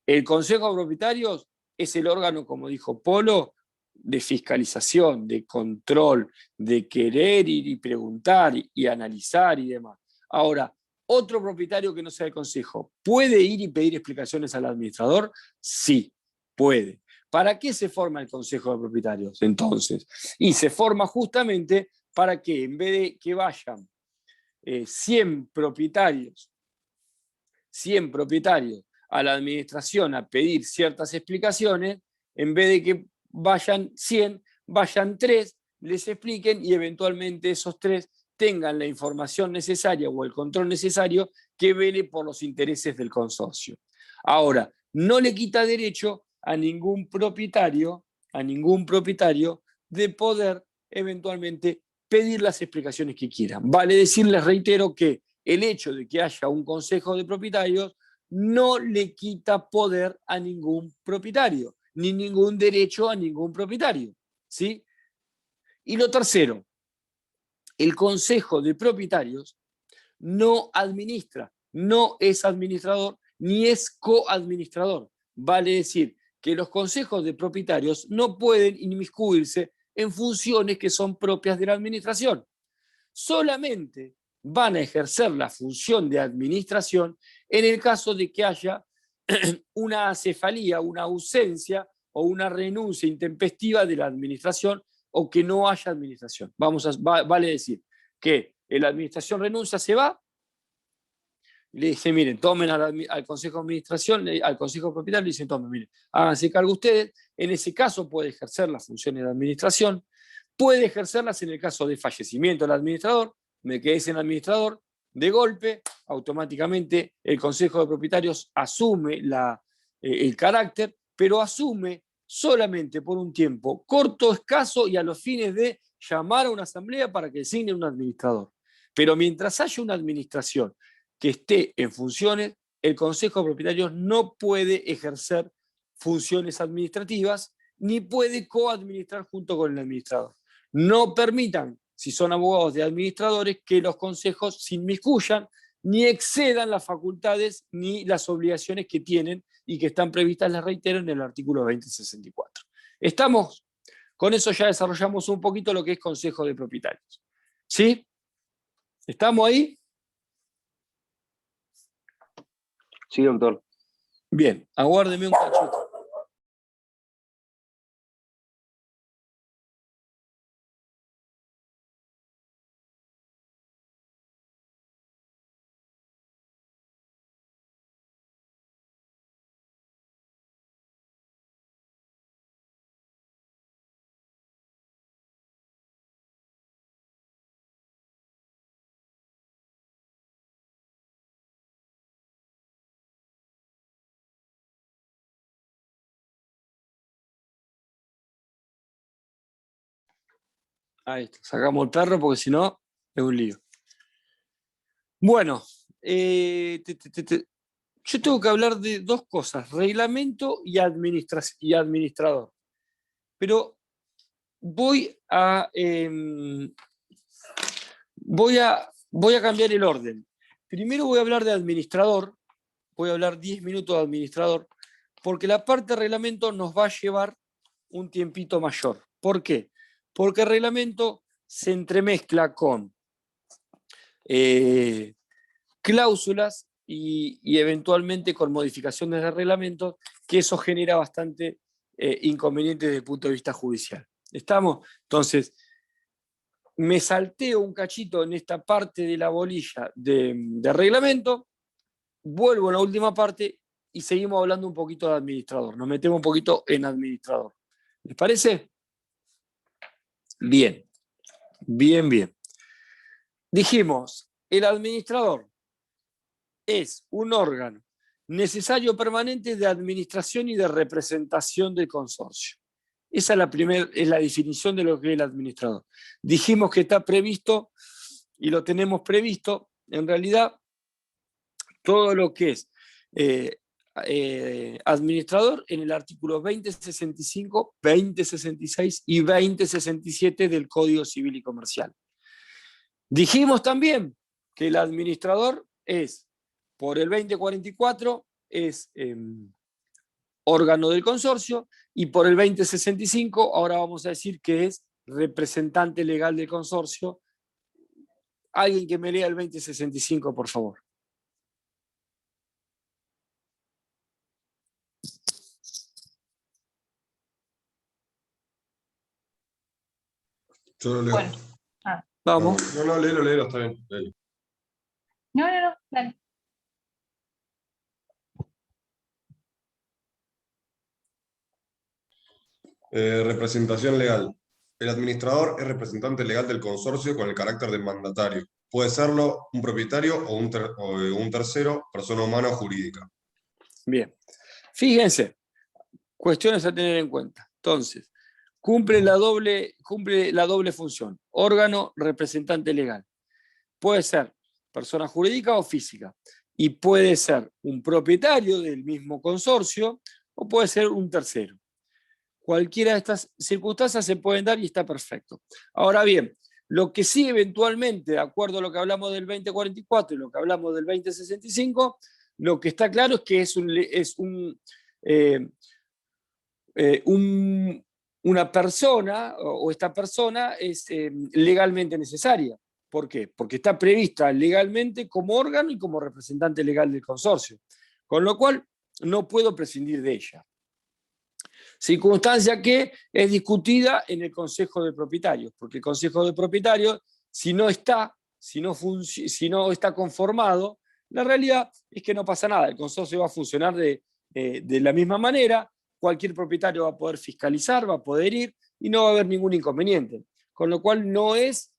el consejo de propietarios es el órgano, como dijo Polo, de fiscalización, de control, de querer ir y preguntar y analizar y demás. Ahora, otro propietario que no sea del consejo, ¿puede ir y pedir explicaciones al administrador? Sí, puede. ¿Para qué se forma el consejo de propietarios entonces? Y se forma justamente para que en vez de que vayan 100 propietarios a la administración a pedir ciertas explicaciones, en vez de que vayan 100, vayan 3, les expliquen y eventualmente esos 3 tengan la información necesaria o el control necesario que vele por los intereses del consorcio. Ahora, no le quita derecho a ningún propietario de poder eventualmente pedir las explicaciones que quieran. Vale decir, les reitero, que el hecho de que haya un consejo de propietarios no le quita poder a ningún propietario, ni ningún derecho a ningún propietario, ¿sí? Y lo tercero, el consejo de propietarios no administra, no es administrador, ni es coadministrador. Vale decir que los consejos de propietarios no pueden inmiscuirse en funciones que son propias de la administración. Solamente van a ejercer la función de administración en el caso de que haya una acefalía, una ausencia o una renuncia intempestiva de la administración o que no haya administración. Vale decir que la administración renuncia, se va, le dice, miren, tomen al Consejo de Administración, al Consejo de Propietarios, le dicen, tomen, miren, háganse cargo ustedes. En ese caso puede ejercer las funciones de administración, puede ejercerlas en el caso de fallecimiento del administrador, me quedé sin administrador, de golpe, automáticamente el Consejo de Propietarios asume el carácter, pero asume solamente por un tiempo corto, escaso y a los fines de llamar a una asamblea para que designe un administrador. Pero mientras haya una administración que esté en funciones, el Consejo de Propietarios no puede ejercer funciones administrativas ni puede coadministrar junto con el administrador. No permitan, si son abogados de administradores, que los consejos se inmiscuyan ni excedan las facultades ni las obligaciones que tienen y que están previstas, les reitero, en el artículo 2064. ¿Estamos? Con eso ya desarrollamos un poquito lo que es consejo de propietarios. ¿Sí? ¿Estamos ahí?
Sí, doctor.
Bien, aguárdeme un cachito. Ahí está, sacamos el perro porque si no es un lío. Bueno, yo tengo que hablar de dos cosas, reglamento y administrador. Pero voy a cambiar el orden. Primero voy a hablar de administrador, voy a hablar 10 minutos de administrador, porque la parte de reglamento nos va a llevar un tiempito mayor. ¿Por qué? Porque el reglamento se entremezcla con cláusulas y eventualmente con modificaciones de reglamento, que eso genera bastante inconvenientes desde el punto de vista judicial. ¿Estamos? Entonces, me salteo un cachito en esta parte de la bolilla de reglamento, vuelvo a la última parte y seguimos hablando un poquito de administrador. Nos metemos un poquito en administrador. ¿Les parece? Bien, bien, bien. Dijimos, el administrador es un órgano necesario permanente de administración y de representación del consorcio. Esa es la definición de lo que es el administrador. Dijimos que está previsto, y lo tenemos previsto, en realidad, todo lo que es administrador en el artículo 2065, 2066 y 2067 del Código Civil y Comercial. Dijimos también que el administrador es, por el 2044, es órgano del consorcio, y por el 2065, ahora vamos a decir que es representante legal del consorcio. Alguien que me lea el 2065, por favor.
Yo lo leo.
Bueno.
Vamos.
No, léelo, está bien. Léelo.
No, dale.
Representación legal. El administrador es representante legal del consorcio con el carácter de mandatario. Puede serlo un propietario o un tercero, persona humana o jurídica.
Bien. Fíjense, cuestiones a tener en cuenta. Entonces, cumple la doble función. Órgano, representante legal. Puede ser persona jurídica o física. Y puede ser un propietario del mismo consorcio o puede ser un tercero. Cualquiera de estas circunstancias se pueden dar y está perfecto. Ahora bien, lo que sí eventualmente, de acuerdo a lo que hablamos del 2044 y lo que hablamos del 2065, lo que está claro es que una persona o esta persona es legalmente necesaria. ¿Por qué? Porque está prevista legalmente como órgano y como representante legal del consorcio. Con lo cual, no puedo prescindir de ella. Circunstancia que es discutida en el Consejo de Propietarios, porque el Consejo de Propietarios, si no está conformado, la realidad es que no pasa nada. El consorcio va a funcionar de la misma manera, cualquier propietario va a poder fiscalizar, va a poder ir y no va a haber ningún inconveniente. Con lo cual no es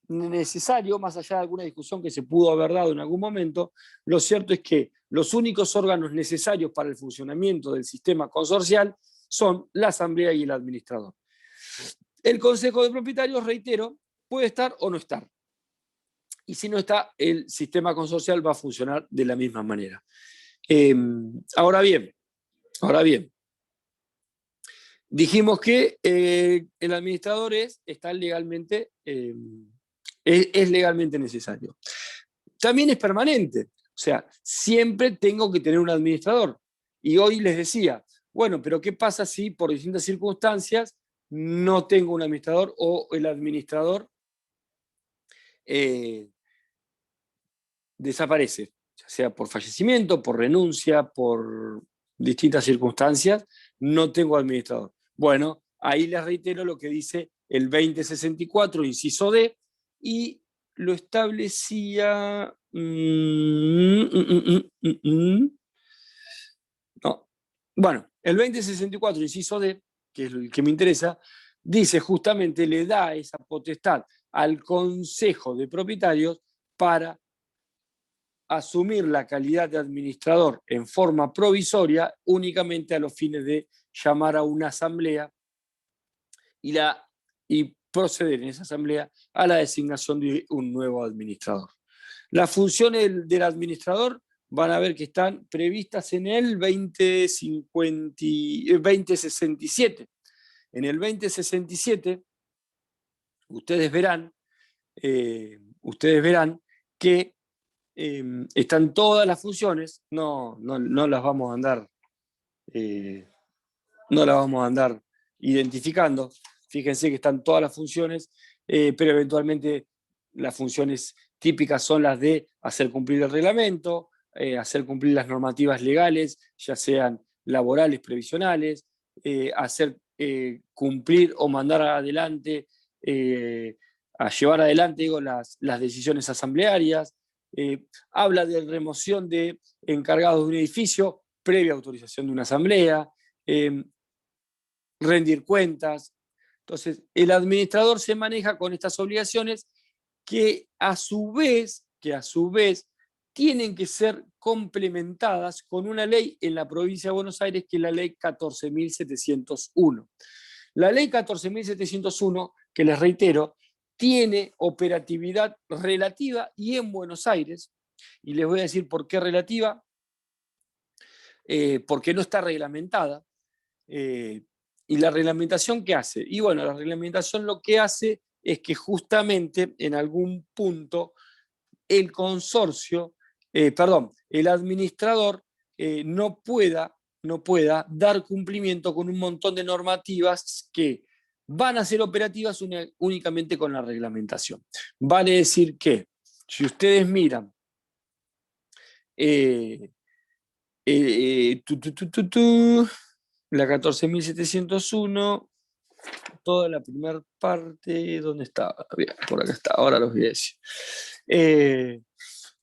necesario, más allá de alguna discusión que se pudo haber dado en algún momento, lo cierto es que los únicos órganos necesarios para el funcionamiento del sistema consorcial son la asamblea y el administrador. El consejo de propietarios, reitero, puede estar o no estar. Y si no está, el sistema consorcial va a funcionar de la misma manera. Ahora bien, dijimos que el administrador es legalmente necesario. También es permanente, o sea, siempre tengo que tener un administrador. Y hoy les decía, bueno, pero ¿qué pasa si por distintas circunstancias no tengo un administrador o el administrador desaparece? Ya sea por fallecimiento, por renuncia, por distintas circunstancias, no tengo administrador. Bueno, ahí les reitero lo que dice el 2064, inciso D, y lo establecía... No. Bueno, el 2064, inciso D, que es el que me interesa, dice justamente, le da esa potestad al Consejo de Propietarios para asumir la calidad de administrador en forma provisoria únicamente a los fines de llamar a una asamblea y proceder en esa asamblea a la designación de un nuevo administrador. Las funciones del administrador van a ver que están previstas en el 2067. En el 2067 ustedes verán que están todas las funciones, no las vamos a andar identificando. Fíjense que están todas las funciones, pero eventualmente las funciones típicas son las de hacer cumplir el reglamento, hacer cumplir las normativas legales, ya sean laborales, previsionales, hacer cumplir o mandar adelante, a llevar adelante las decisiones asamblearias. Habla de remoción de encargados de un edificio previa autorización de una asamblea. rendir cuentas. Entonces, el administrador se maneja con estas obligaciones que a su vez tienen que ser complementadas con una ley en la provincia de Buenos Aires, que es la ley 14.701. La ley 14.701, que les reitero, tiene operatividad relativa y en Buenos Aires, y les voy a decir por qué relativa, porque no está reglamentada. ¿Y la reglamentación qué hace? Y bueno, la reglamentación lo que hace es que justamente en algún punto el consorcio, el administrador no pueda dar cumplimiento con un montón de normativas que van a ser operativas únicamente con la reglamentación. Vale decir que, si ustedes miran la 14.701, toda la primera parte, ¿dónde estaba? Por acá está, ahora los voy a decir.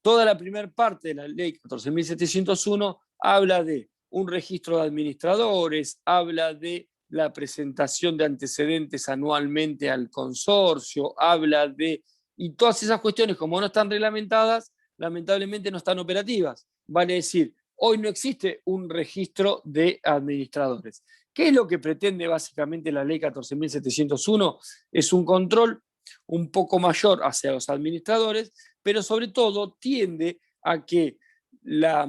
Toda la primera parte de la ley 14.701 habla de un registro de administradores, habla de la presentación de antecedentes anualmente al consorcio, habla de... Y todas esas cuestiones, como no están reglamentadas, lamentablemente no están operativas. Vale decir, hoy no existe un registro de administradores. ¿Qué es lo que pretende básicamente la ley 14.701? Es un control un poco mayor hacia los administradores, pero sobre todo tiende a que la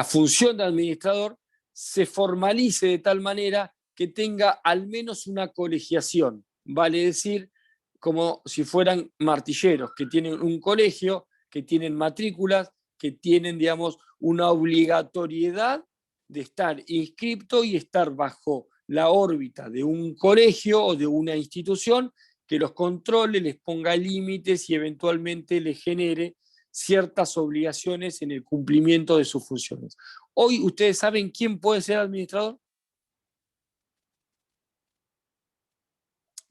función de administrador se formalice de tal manera que tenga al menos una colegiación, vale decir, como si fueran martilleros, que tienen un colegio, que tienen matrículas, que tienen, digamos, una obligatoriedad de estar inscripto y estar bajo la órbita de un colegio o de una institución que los controle, les ponga límites y eventualmente les genere ciertas obligaciones en el cumplimiento de sus funciones. Hoy, ¿ustedes saben quién puede ser administrador?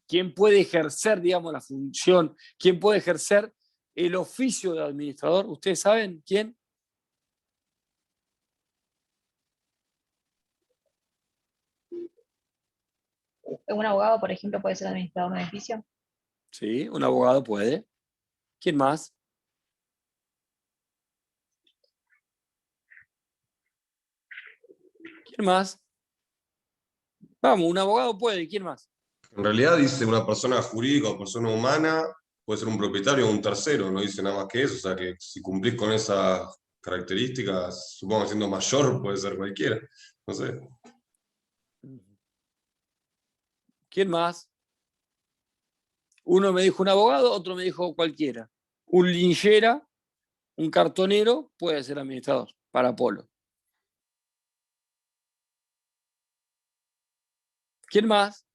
¿Quién puede ejercer, digamos, la función? ¿Quién puede ejercer el oficio de administrador? ¿Ustedes saben quién?
¿Un abogado, por ejemplo, puede ser administrador de un edificio?
Sí, un abogado puede. ¿Quién más? ¿Quién más? Vamos, un abogado puede. ¿Quién más?
En realidad dice una persona jurídica o persona humana, puede ser un propietario o un tercero, no dice nada más que eso. O sea que si cumplís con esas características, supongo que siendo mayor puede ser cualquiera. No sé.
¿Quién más? Uno me dijo un abogado, otro me dijo cualquiera. Un linchera, un cartonero puede ser administrador para Polo. ¿Quién más?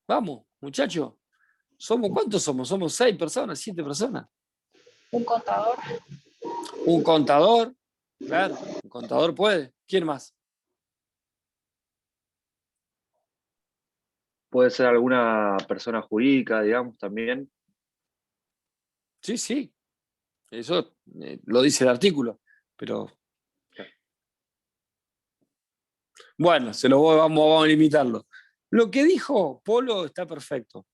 Vamos, muchachos. ¿Cuántos somos? Somos 6 personas, 7 personas.
¿Un contador?
Un contador, claro, un contador puede. ¿Quién más?
Puede ser alguna persona jurídica, digamos, también.
Sí, sí. Eso lo dice el artículo, pero... Bueno, vamos a limitarlo. Lo que dijo Polo está perfecto.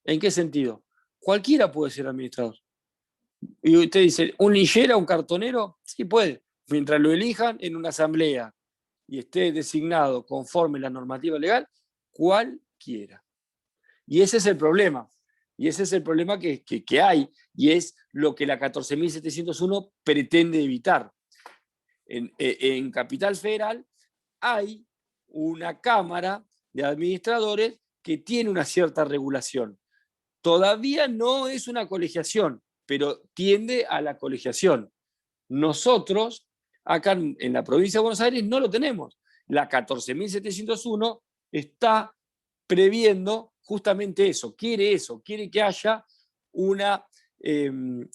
¿En qué sentido? Cualquiera puede ser administrador. Y usted dice, ¿un linchera, un cartonero? Sí, puede. Mientras lo elijan en una asamblea y esté designado conforme la normativa legal, cualquiera. Y ese es el problema. Y ese es el problema que hay. Y es lo que la 14.701 pretende evitar. En Capital Federal hay una cámara de administradores que tiene una cierta regulación. Todavía no es una colegiación, pero tiende a la colegiación. Nosotros, acá en la provincia de Buenos Aires, no lo tenemos. La 14.701 está previendo justamente eso, quiere que haya una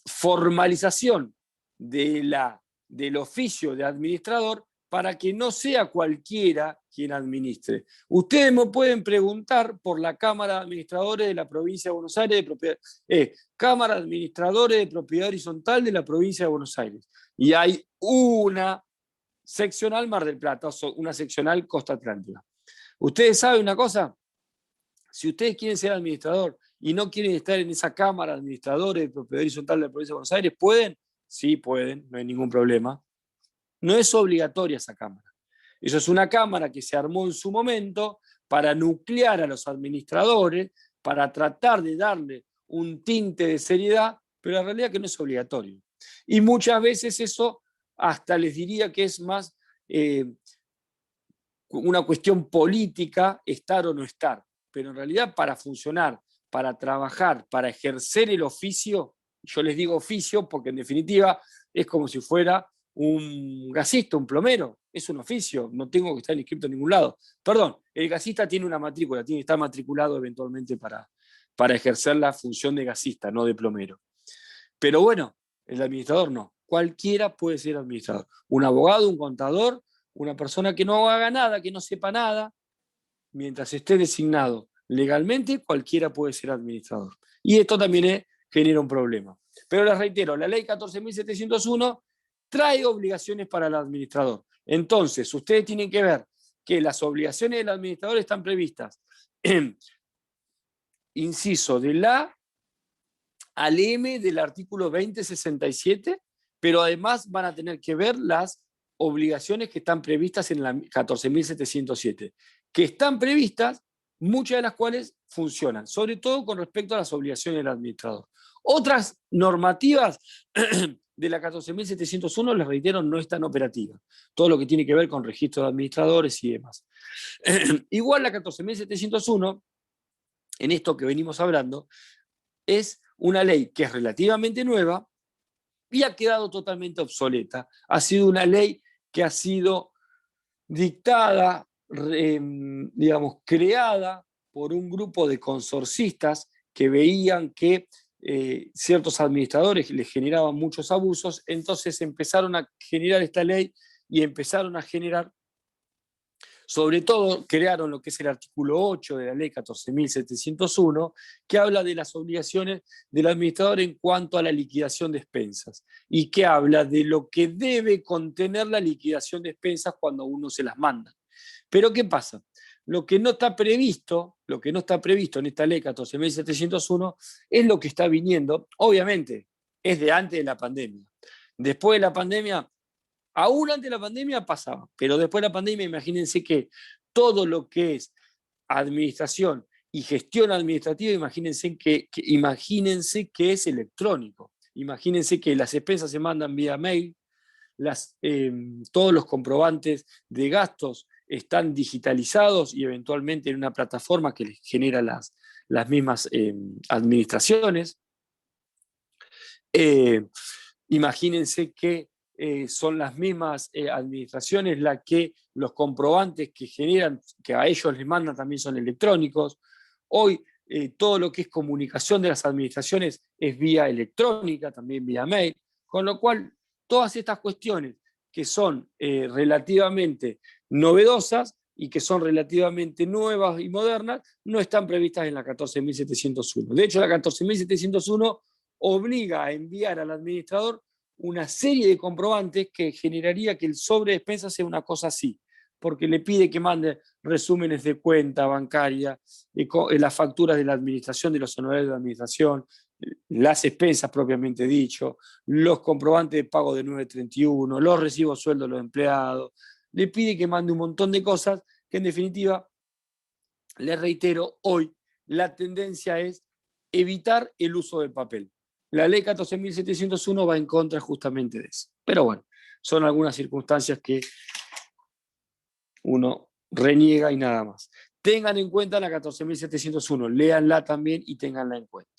formalización del oficio de administrador para que no sea cualquiera quien administre. Ustedes me pueden preguntar por la Cámara de Administradores de la Provincia de Buenos Aires, Cámara de Administradores de Propiedad Horizontal de la Provincia de Buenos Aires. Y hay una seccional Mar del Plata, o una seccional Costa Atlántica. Ustedes saben una cosa, si ustedes quieren ser administrador y no quieren estar en esa cámara de administradores de propiedad horizontal de la provincia de Buenos Aires, ¿pueden? Sí, pueden, no hay ningún problema. No es obligatoria esa cámara. Eso es una cámara que se armó en su momento para nuclear a los administradores, para tratar de darle un tinte de seriedad, pero la realidad es que no es obligatorio. Y muchas veces eso hasta les diría que es más una cuestión política, estar o no estar. Pero en realidad para funcionar, para trabajar, para ejercer el oficio, yo les digo oficio porque en definitiva es como si fuera un gasista, un plomero, es un oficio, no tengo que estar inscrito en ningún lado. Perdón, el gasista tiene una matrícula, tiene que estar matriculado eventualmente para ejercer la función de gasista, no de plomero. Pero bueno, el administrador no. Cualquiera puede ser administrador. Un abogado, un contador, una persona que no haga nada, que no sepa nada, mientras esté designado legalmente, cualquiera puede ser administrador. Y esto también genera un problema. Pero les reitero, la ley 14.701 trae obligaciones para el administrador. Entonces, ustedes tienen que ver que las obligaciones del administrador están previstas en inciso de la al M del artículo 2067, pero además van a tener que ver las obligaciones que están previstas en la 14.707, que están previstas, muchas de las cuales funcionan, sobre todo con respecto a las obligaciones del administrador. Otras normativas de la 14.701, les reitero, no están operativas. Todo lo que tiene que ver con registro de administradores y demás. Igual la 14.701, en esto que venimos hablando, es una ley que es relativamente nueva y ha quedado totalmente obsoleta. Ha sido una ley que ha sido dictada, digamos, creada por un grupo de consorcistas que veían que ciertos administradores les generaban muchos abusos, entonces empezaron a generar esta ley y empezaron a generar, sobre todo crearon lo que es el artículo 8 de la ley 14.701, que habla de las obligaciones del administrador en cuanto a la liquidación de expensas y que habla de lo que debe contener la liquidación de expensas cuando uno se las manda. Pero ¿qué pasa? Lo que no está previsto en esta ley 14.701 es lo que está viniendo, obviamente, es de antes de la pandemia. Después de la pandemia, aún antes de la pandemia pasaba, pero después de la pandemia imagínense que todo lo que es administración y gestión administrativa, imagínense que es electrónico. Imagínense que las expensas se mandan vía mail, todos los comprobantes de gastos están digitalizados y eventualmente en una plataforma que les genera las mismas administraciones. Imagínense que son las mismas administraciones las que los comprobantes que generan, que a ellos les mandan también son electrónicos. Hoy todo lo que es comunicación de las administraciones es vía electrónica, también vía mail, con lo cual todas estas cuestiones que son relativamente novedosas y que son relativamente nuevas y modernas, no están previstas en la 14.701. De hecho, la 14.701 obliga a enviar al administrador una serie de comprobantes que generaría que el sobre de despensas sea una cosa así, porque le pide que mande resúmenes de cuenta bancaria, las facturas de la administración, de los honorarios de la administración, las expensas propiamente dicho, los comprobantes de pago de 931, los recibos sueldos de los empleados, le pide que mande un montón de cosas que en definitiva, les reitero, hoy la tendencia es evitar el uso del papel. La ley 14.701 va en contra justamente de eso. Pero bueno, son algunas circunstancias que uno reniega y nada más. Tengan en cuenta la 14.701, léanla también y tenganla en cuenta.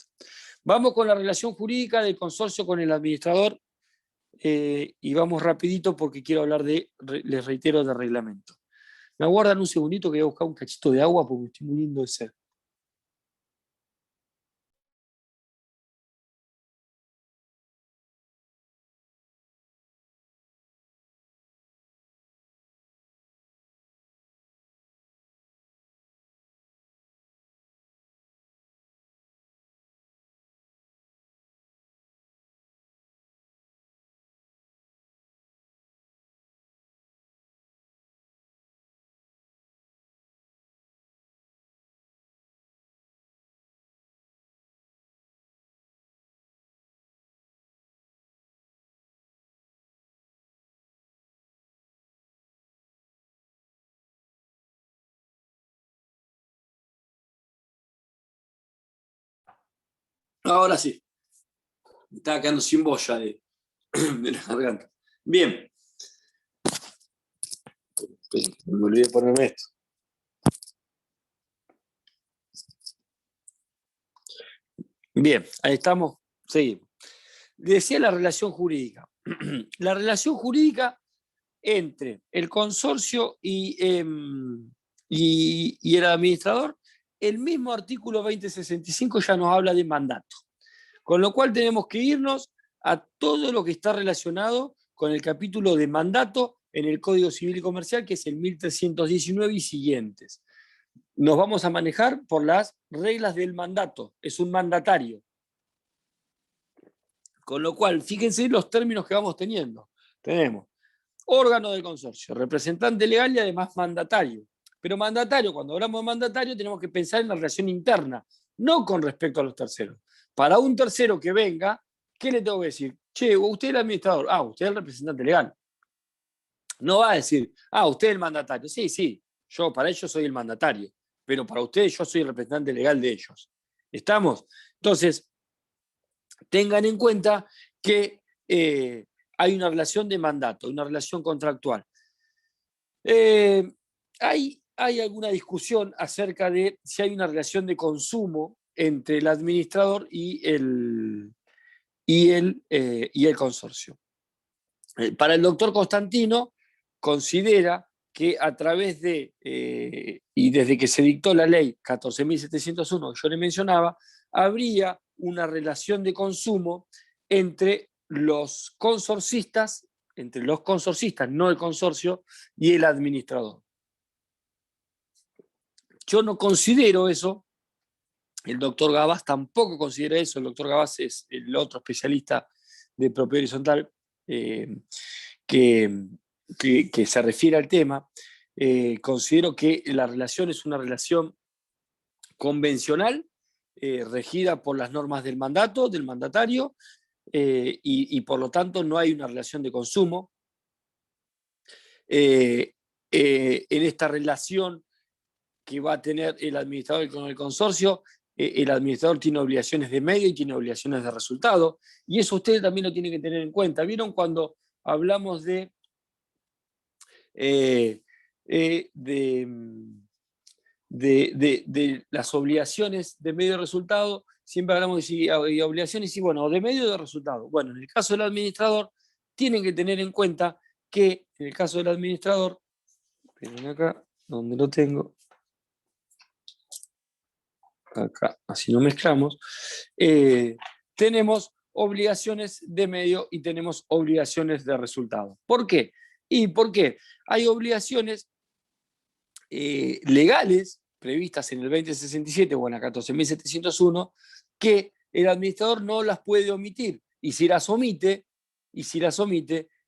Vamos con la relación jurídica del consorcio con el administrador y vamos rapidito porque quiero hablar les reitero, de reglamento. Me aguardan un segundito que voy a buscar un cachito de agua porque estoy muriendo de sed. Ahora sí. Me estaba quedando sin voz ya de la garganta. Bien. Me olvidé de ponerme esto. Bien, ahí estamos. Seguimos. Decía la relación jurídica. La relación jurídica entre el consorcio y el administrador, el mismo artículo 2065 ya nos habla de mandato. Con lo cual tenemos que irnos a todo lo que está relacionado con el capítulo de mandato en el Código Civil y Comercial, que es el 1319 y siguientes. Nos vamos a manejar por las reglas del mandato. Es un mandatario. Con lo cual, fíjense los términos que vamos teniendo. Tenemos órgano del consorcio, representante legal y además mandatario. Pero mandatario, cuando hablamos de mandatario, tenemos que pensar en la relación interna, no con respecto a los terceros. Para un tercero que venga, ¿qué le tengo que decir? Che, usted es el administrador, usted es el representante legal. No va a decir, usted es el mandatario. Sí, sí, yo para ellos soy el mandatario, pero para ustedes yo soy el representante legal de ellos. ¿Estamos? Entonces, tengan en cuenta que hay una relación de mandato, una relación contractual. Hay alguna discusión acerca de si hay una relación de consumo entre el administrador y el consorcio. Para el doctor Constantino, considera que a través de, y desde que se dictó la ley 14.701 que yo le mencionaba, habría una relación de consumo entre los consorcistas, no el consorcio, y el administrador. Yo no considero eso, el doctor Gabás tampoco considera eso, el doctor Gabás es el otro especialista de propiedad horizontal que se refiere al tema. Considero que la relación es una relación convencional, regida por las normas del mandato, del mandatario, y por lo tanto no hay una relación de consumo. En esta relación que va a tener el administrador con el consorcio, el administrador tiene obligaciones de medio y tiene obligaciones de resultado, y eso ustedes también lo tienen que tener en cuenta. ¿Vieron cuando hablamos de las obligaciones de medio de resultado? Siempre hablamos de obligaciones y bueno, de medio de resultado. Bueno, en el caso del administrador, tienen que tener en cuenta que en el caso del administrador, miren acá, donde lo tengo, acá, así no mezclamos, tenemos obligaciones de medio y tenemos obligaciones de resultado. ¿Por qué? ¿Y por qué? Hay obligaciones legales previstas en el 2067 o en la 14.701 que el administrador no las puede omitir, y si las omite,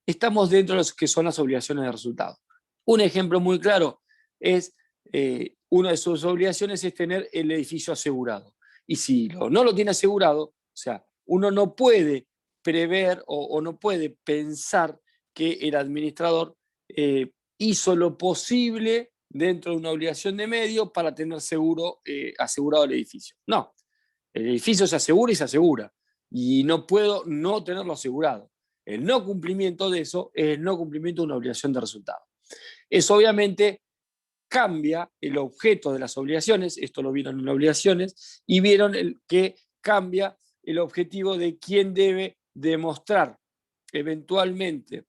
estamos dentro de lo que son las obligaciones de resultado. Un ejemplo muy claro es una de sus obligaciones es tener el edificio asegurado, y si no lo tiene asegurado, o sea, uno no puede prever o no puede pensar que el administrador hizo lo posible dentro de una obligación de medio para tener asegurado el edificio. No, el edificio se asegura y se asegura, y no puedo no tenerlo asegurado. El no cumplimiento de eso es el no cumplimiento de una obligación de resultado. Eso obviamente cambia el objeto de las obligaciones, esto lo vieron en obligaciones, y vieron que cambia el objetivo de quién debe demostrar eventualmente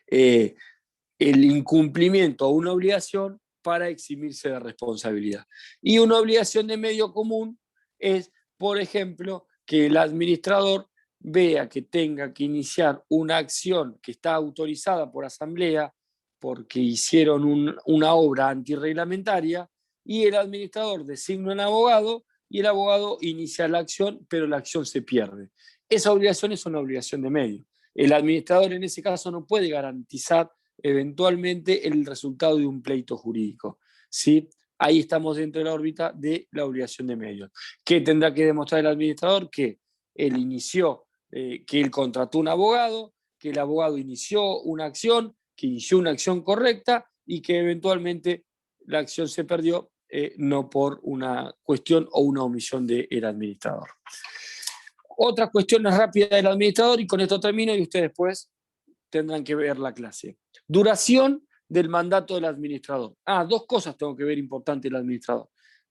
el incumplimiento a una obligación para eximirse de responsabilidad. Y una obligación de medio común es, por ejemplo, que el administrador vea que tenga que iniciar una acción que está autorizada por asamblea porque hicieron una obra antirreglamentaria, y el administrador designa un abogado y el abogado inicia la acción, pero la acción se pierde. Esa obligación es una obligación de medio. El administrador en ese caso no puede garantizar eventualmente el resultado de un pleito jurídico, ¿sí? Ahí estamos dentro de la órbita de la obligación de medios. ¿Qué tendrá que demostrar el administrador? Que él inició, que él contrató un abogado, que el abogado inició una acción, que inició una acción correcta y que eventualmente la acción se perdió no por una cuestión o una omisión del administrador. Otras cuestiones rápidas del administrador, y con esto termino y ustedes después tendrán que ver la clase. Duración del mandato del administrador. Dos cosas tengo que ver importantes del administrador.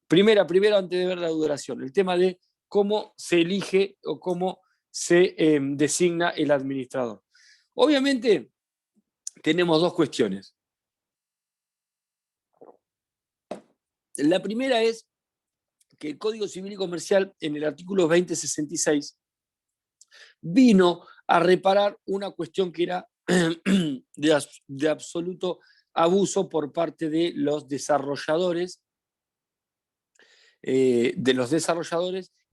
Primero, antes de ver la duración, el tema de cómo se elige o cómo se designa el administrador. Obviamente, tenemos dos cuestiones. La primera es que el Código Civil y Comercial, en el artículo 2066, vino a reparar una cuestión que era de absoluto abuso por parte de los desarrolladores y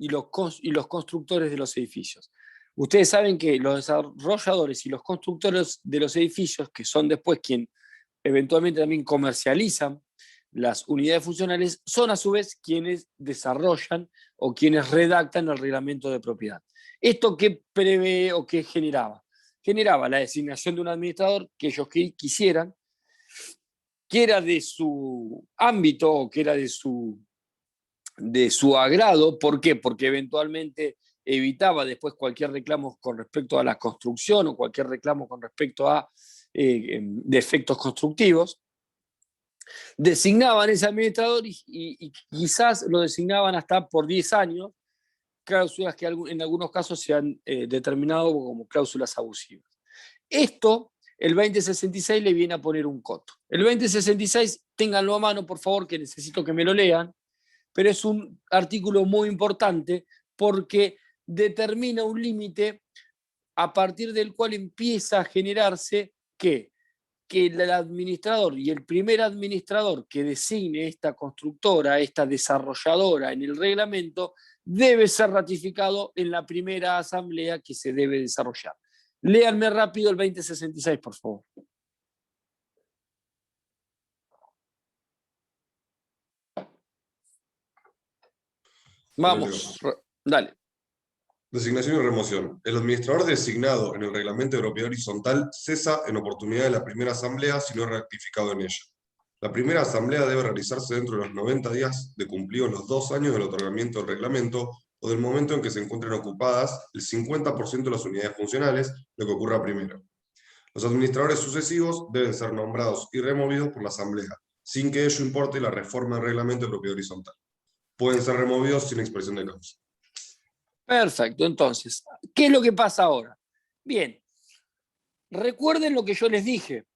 los constructores de los edificios. Ustedes saben que los desarrolladores y los constructores de los edificios, que son después quienes eventualmente también comercializan las unidades funcionales, son a su vez quienes desarrollan o quienes redactan el reglamento de propiedad. ¿Esto qué prevé o qué generaba? Generaba la designación de un administrador que ellos quisieran, que era de su ámbito o que era de su agrado. ¿Por qué? Porque eventualmente evitaba después cualquier reclamo con respecto a la construcción o cualquier reclamo con respecto a defectos constructivos. Designaban ese administrador y quizás lo designaban hasta por 10 años, cláusulas que en algunos casos se han determinado como cláusulas abusivas. Esto, el 2066 le viene a poner un coto. El 2066, ténganlo a mano, por favor, que necesito que me lo lean, pero es un artículo muy importante porque determina un límite a partir del cual empieza a generarse que el administrador y el primer administrador que designe esta constructora, esta desarrolladora en el reglamento, debe ser ratificado en la primera asamblea que se debe desarrollar. Léanme rápido el 2066, por favor. Vamos, dale.
Designación y remoción. El administrador designado en el reglamento de propiedad horizontal cesa en oportunidad de la primera asamblea si no es ratificado en ella. La primera asamblea debe realizarse dentro de los 90 días de cumplidos los 2 años del otorgamiento del reglamento o del momento en que se encuentren ocupadas el 50% de las unidades funcionales, lo que ocurra primero. Los administradores sucesivos deben ser nombrados y removidos por la asamblea, sin que ello importe la reforma del reglamento de propiedad horizontal. Pueden ser removidos sin expresión de causa.
Perfecto, entonces, ¿qué es lo que pasa ahora? Bien, recuerden lo que yo les dije,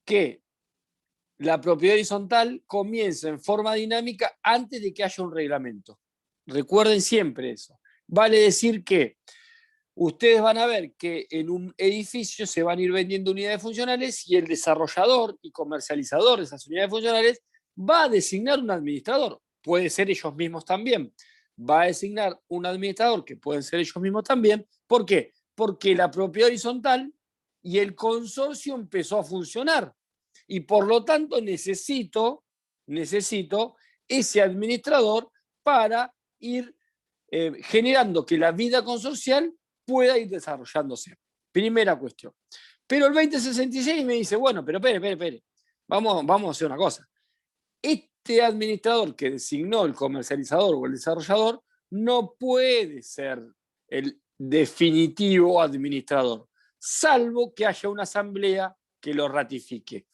que la propiedad horizontal comienza en forma dinámica antes de que haya un reglamento. Recuerden siempre eso. Vale decir que ustedes van a ver que en un edificio se van a ir vendiendo unidades funcionales y el desarrollador y comercializador de esas unidades funcionales va a designar un administrador. Puede ser ellos mismos también. Va a designar un administrador que pueden ser ellos mismos también. ¿Por qué? Porque la propiedad horizontal y el consorcio empezó a funcionar. Y por lo tanto necesito ese administrador para ir generando que la vida consorcial pueda ir desarrollándose. Primera cuestión. Pero el 2066 me dice, bueno, pero espere. Vamos a hacer una cosa. Este administrador que designó el comercializador o el desarrollador no puede ser el definitivo administrador, salvo que haya una asamblea que lo ratifique.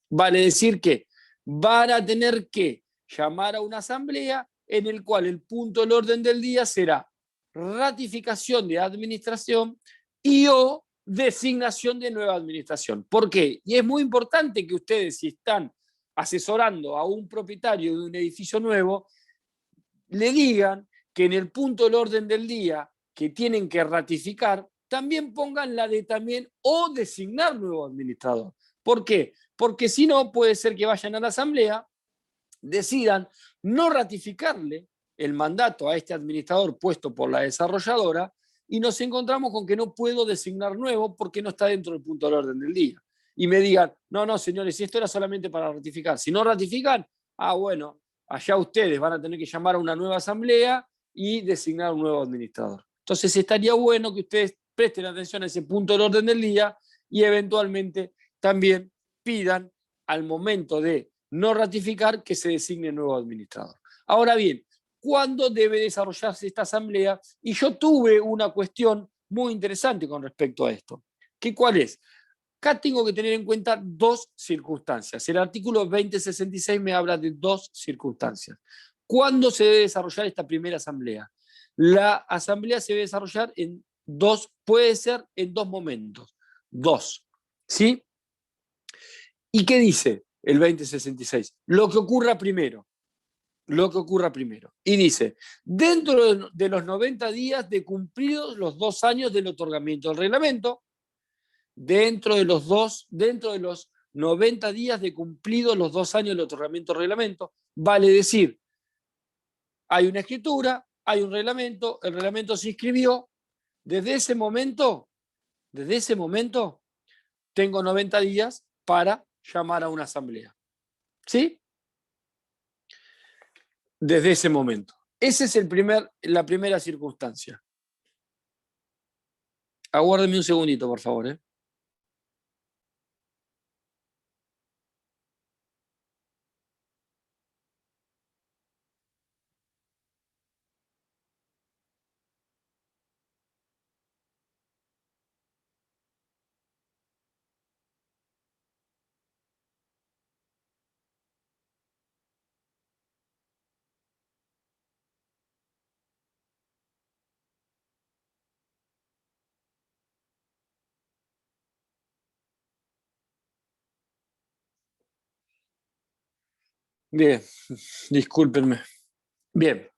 Vale decir que van a tener que llamar a una asamblea en el cual el punto del orden del día será ratificación de administración y o designación de nueva administración. ¿Por qué? Y es muy importante que ustedes, si están asesorando a un propietario de un edificio nuevo, le digan que en el punto del orden del día que tienen que ratificar, también pongan la de también o designar nuevo administrador. ¿Por qué? Porque si no, puede ser que vayan a la asamblea, decidan no ratificarle el mandato a este administrador puesto por la desarrolladora y nos encontramos con que no puedo designar nuevo porque no está dentro del punto del orden del día. Y me digan, no, señores, si esto era solamente para ratificar. Si no ratifican, bueno, allá ustedes van a tener que llamar a una nueva asamblea y designar un nuevo administrador. Entonces estaría bueno que ustedes presten atención a ese punto del orden del día y eventualmente también pidan al momento de no ratificar que se designe nuevo administrador. Ahora bien, ¿cuándo debe desarrollarse esta asamblea? Y yo tuve una cuestión muy interesante con respecto a esto. ¿Cuál es? Acá tengo que tener en cuenta dos circunstancias. El artículo 2066 me habla de dos circunstancias. ¿Cuándo se debe desarrollar esta primera asamblea? La asamblea se debe desarrollar en dos, puede ser en dos momentos. Dos. ¿Sí? ¿Y qué dice el 2066? Lo que ocurra primero. Lo que ocurra primero. Y dice, dentro de los 90 días de cumplidos los 2 años del otorgamiento del reglamento, dentro de los 90 días de cumplidos los 2 años del otorgamiento del reglamento, vale decir, hay una escritura, hay un reglamento, el reglamento se inscribió, desde ese momento, tengo 90 días para llamar a una asamblea. ¿Sí? Desde ese momento. Esa es la primera circunstancia. Aguárdeme un segundito, por favor, ¿eh? Bien, discúlpenme. Bien,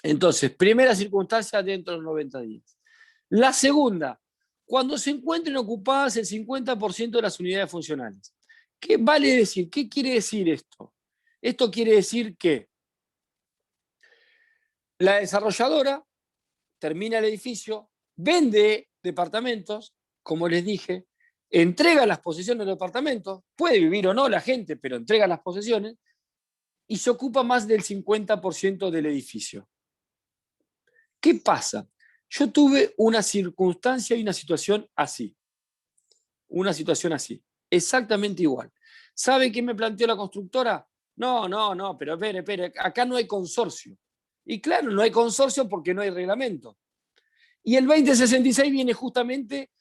entonces, primera circunstancia dentro de los 90 días. La segunda, cuando se encuentren ocupadas el 50% de las unidades funcionales. ¿Qué vale decir? ¿Qué quiere decir esto? Esto quiere decir que la desarrolladora termina el edificio, vende departamentos, como les dije, entrega las posesiones de los departamentos, puede vivir o no la gente, pero entrega las posesiones, y se ocupa más del 50% del edificio. ¿Qué pasa? Yo tuve una circunstancia y una situación así. Una situación así. Exactamente igual. ¿Sabe qué me planteó la constructora? No, pero espere, acá no hay consorcio. Y claro, no hay consorcio porque no hay reglamento. Y el 2066 viene justamente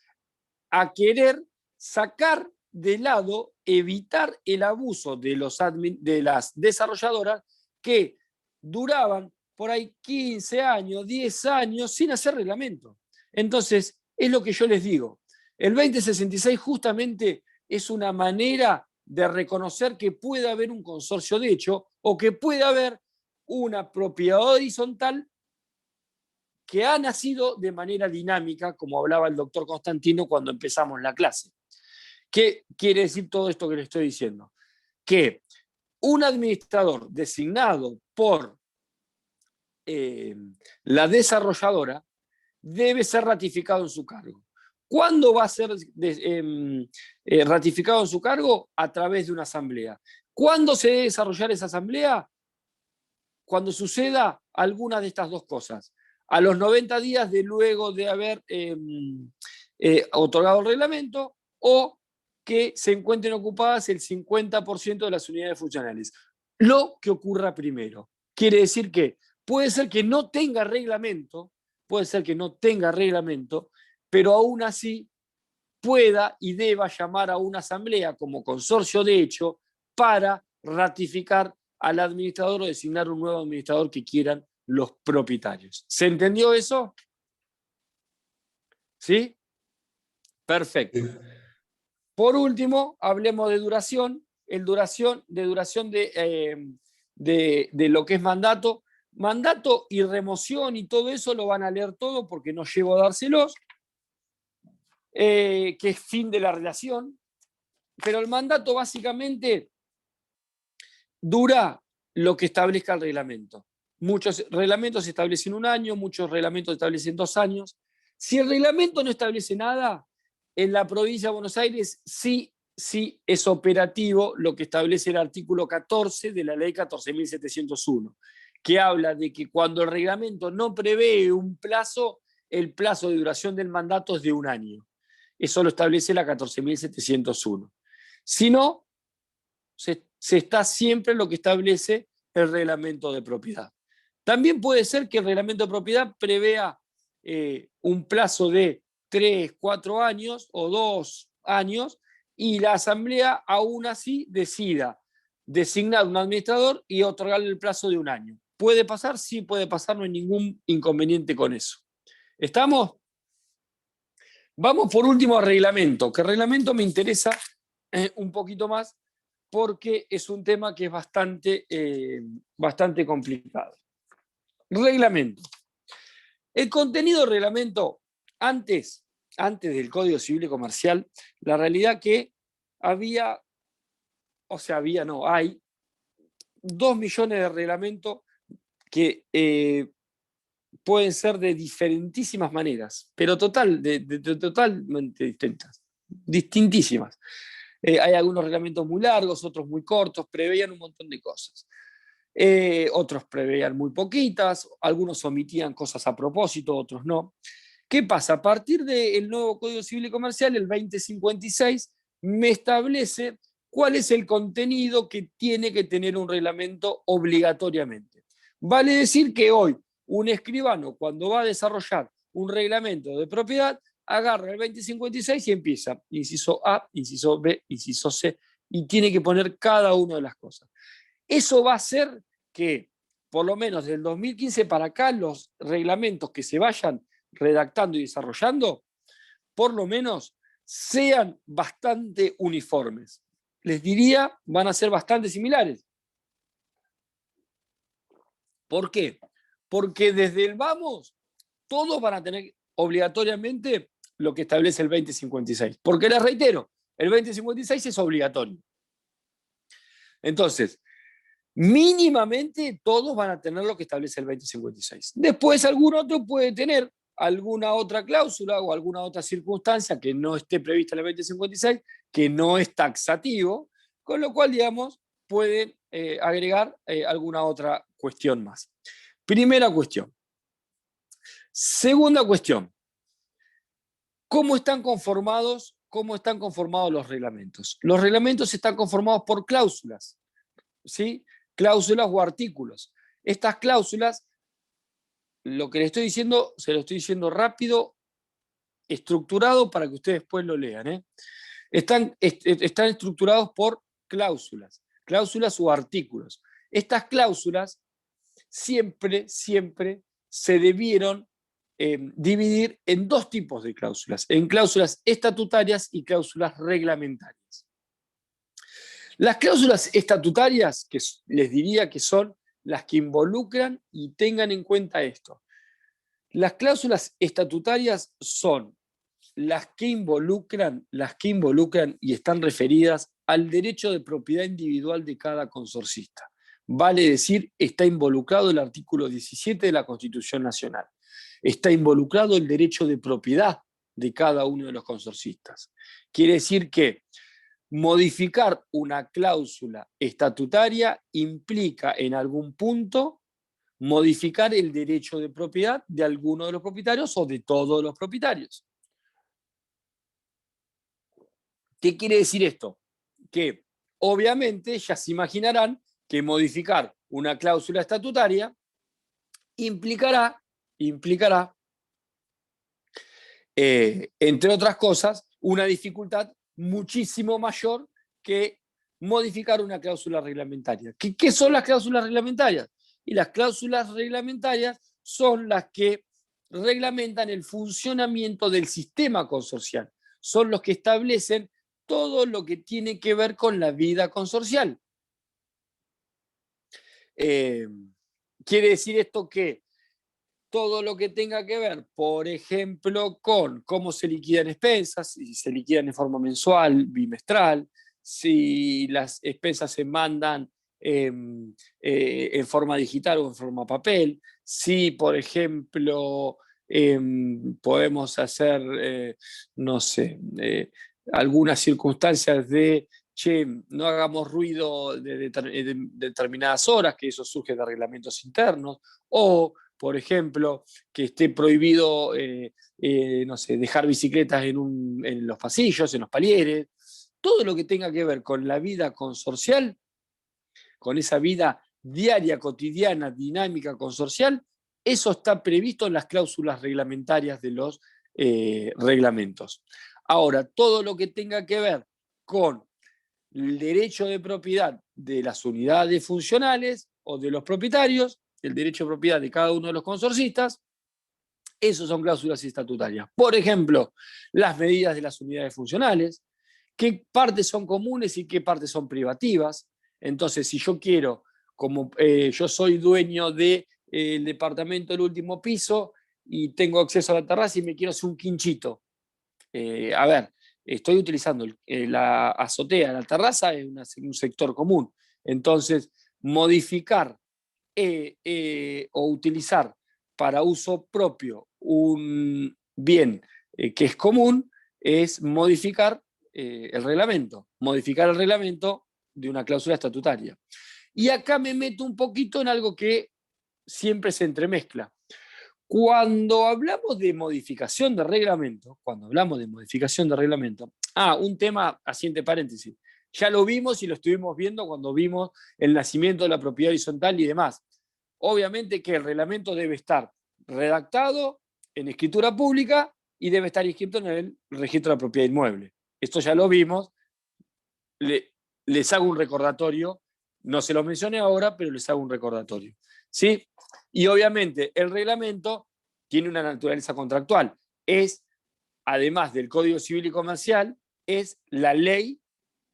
a querer sacar de lado, evitar el abuso de las desarrolladoras que duraban por ahí 15 años, 10 años sin hacer reglamento. Entonces, es lo que yo les digo. El 2066 justamente es una manera de reconocer que puede haber un consorcio de hecho o que puede haber una propiedad horizontal que ha nacido de manera dinámica, como hablaba el doctor Constantino cuando empezamos la clase. ¿Qué quiere decir todo esto que le estoy diciendo? Que un administrador designado por la desarrolladora debe ser ratificado en su cargo. ¿Cuándo va a ser ratificado en su cargo? A través de una asamblea. ¿Cuándo se debe desarrollar esa asamblea? Cuando suceda alguna de estas dos cosas. A los 90 días de luego de haber otorgado el reglamento o que se encuentren ocupadas el 50% de las unidades funcionales. Lo que ocurra primero. Quiere decir que puede ser que no tenga reglamento, pero aún así pueda y deba llamar a una asamblea como consorcio de hecho para ratificar al administrador o designar un nuevo administrador que quieran los propietarios. ¿Se entendió eso? ¿Sí? Perfecto. Por último, hablemos de duración. Duración de lo que es mandato. Mandato y remoción y todo eso lo van a leer todo porque no llevo a dárselos, que es fin de la relación. Pero el mandato básicamente dura lo que establezca el reglamento. Muchos reglamentos establecen 1 año, muchos reglamentos establecen 2 años. Si el reglamento no establece nada, en la provincia de Buenos Aires sí es operativo lo que establece el artículo 14 de la ley 14.701, que habla de que cuando el reglamento no prevé un plazo, el plazo de duración del mandato es de 1 año. Eso lo establece la 14.701. Si no, se está siempre en lo que establece el reglamento de propiedad. También puede ser que el reglamento de propiedad prevea un plazo de 3, 4 años o 2 años y la asamblea aún así decida designar un administrador y otorgarle el plazo de 1 año. ¿Puede pasar? Sí, puede pasar, no hay ningún inconveniente con eso. ¿Estamos? Vamos por último al reglamento, que el reglamento me interesa un poquito más porque es un tema que es bastante complicado. Reglamento. El contenido del reglamento, antes del Código Civil y Comercial, la realidad que hay 2 millones de reglamentos que pueden ser de diferentísimas maneras, pero totalmente distintísimas. Hay algunos reglamentos muy largos, otros muy cortos, preveían un montón de cosas. Otros preveían muy poquitas, algunos omitían cosas a propósito, otros no. ¿Qué pasa? A partir del nuevo Código Civil y Comercial, el 2056, me establece cuál es el contenido que tiene que tener un reglamento obligatoriamente. Vale decir que hoy un escribano, cuando va a desarrollar un reglamento de propiedad, agarra el 2056 y empieza inciso A, inciso B, inciso C, y tiene que poner cada una de las cosas. Eso va a hacer que, por lo menos del 2015 para acá, los reglamentos que se vayan redactando y desarrollando, por lo menos sean bastante uniformes. Les diría, van a ser bastante similares. ¿Por qué? Porque desde el vamos, todos van a tener obligatoriamente lo que establece el 2056. Porque les reitero, el 2056 es obligatorio. Entonces, mínimamente todos van a tener lo que establece el 2056. Después algún otro puede tener alguna otra cláusula o alguna otra circunstancia que no esté prevista en el 2056, que no es taxativo, con lo cual, digamos, pueden agregar alguna otra cuestión más. Primera cuestión. Segunda cuestión. ¿Cómo están conformados los reglamentos? Los reglamentos están conformados por cláusulas, ¿sí? Cláusulas o artículos. Estas cláusulas, lo que le estoy diciendo, se lo estoy diciendo rápido, estructurado para que ustedes después lo lean. Están estructurados por cláusulas o artículos. Estas cláusulas siempre se debieron dividir en 2 tipos de cláusulas, en cláusulas estatutarias y cláusulas reglamentarias. Las cláusulas estatutarias, que les diría que son las que involucran, y tengan en cuenta esto, las cláusulas estatutarias son las que involucran y están referidas al derecho de propiedad individual de cada consorcista. Vale decir, está involucrado el artículo 17 de la Constitución Nacional. Está involucrado el derecho de propiedad de cada uno de los consorcistas. Quiere decir que modificar una cláusula estatutaria implica en algún punto modificar el derecho de propiedad de alguno de los propietarios o de todos los propietarios. ¿Qué quiere decir esto? Que obviamente ya se imaginarán que modificar una cláusula estatutaria implicará, entre otras cosas, una dificultad muchísimo mayor que modificar una cláusula reglamentaria. ¿Qué son las cláusulas reglamentarias? Y las cláusulas reglamentarias son las que reglamentan el funcionamiento del sistema consorcial. Son los que establecen todo lo que tiene que ver con la vida consorcial. Quiere decir esto que todo lo que tenga que ver, por ejemplo, con cómo se liquidan expensas, si se liquidan en forma mensual, bimestral, si las expensas se mandan en forma digital o en forma papel, si, por ejemplo, podemos hacer, no sé, algunas circunstancias de, che, no hagamos ruido de determinadas horas, que eso surge de reglamentos internos, o, por ejemplo, que esté prohibido, no sé, dejar bicicletas en los pasillos, en los palieres, todo lo que tenga que ver con la vida consorcial, con esa vida diaria, cotidiana, dinámica, consorcial, eso está previsto en las cláusulas reglamentarias de los reglamentos. Ahora, todo lo que tenga que ver con el derecho de propiedad de las unidades funcionales o de los propietarios, el derecho de propiedad de cada uno de los consorcistas, esos son cláusulas estatutarias. Por ejemplo, las medidas de las unidades funcionales, qué partes son comunes y qué partes son privativas. Entonces, si yo quiero, como yo soy dueño del departamento del último piso y tengo acceso a la terraza y me quiero hacer un quinchito, a ver, estoy utilizando la azotea, la terraza es un sector común. Entonces, modificar o utilizar para uso propio un bien que es común es modificar el reglamento de una cláusula estatutaria. Y acá me meto un poquito en algo que siempre se entremezcla. Cuando hablamos de modificación de reglamento, un tema, así entre paréntesis, ya lo vimos y lo estuvimos viendo cuando vimos el nacimiento de la propiedad horizontal y demás. Obviamente que el reglamento debe estar redactado en escritura pública y debe estar inscrito en el registro de la propiedad inmueble. Esto ya lo vimos. Les hago un recordatorio, no se lo mencioné ahora, pero les hago un recordatorio. ¿Sí? Y obviamente el reglamento tiene una naturaleza contractual. Es, además del Código Civil y Comercial, es la ley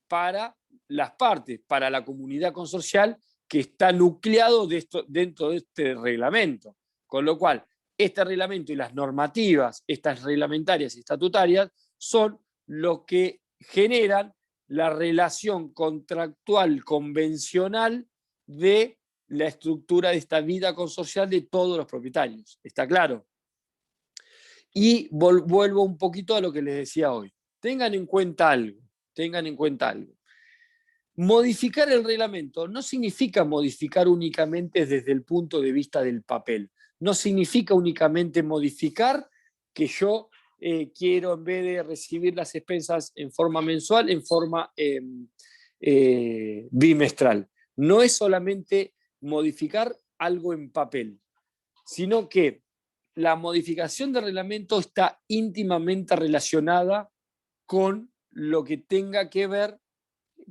para las partes, para la comunidad consorcial que está nucleado dentro de este reglamento. Con lo cual, este reglamento y las normativas, estas reglamentarias y estatutarias, son lo que generan la relación contractual convencional de la estructura de esta vida consorcial de todos los propietarios. ¿Está claro? Y vuelvo un poquito a lo que les decía hoy. Tengan en cuenta algo. Modificar el reglamento no significa modificar únicamente desde el punto de vista del papel. No significa únicamente modificar que yo quiero, en vez de recibir las expensas en forma mensual, en forma bimestral. No es solamente modificar algo en papel, sino que la modificación del reglamento está íntimamente relacionada con lo que tenga que ver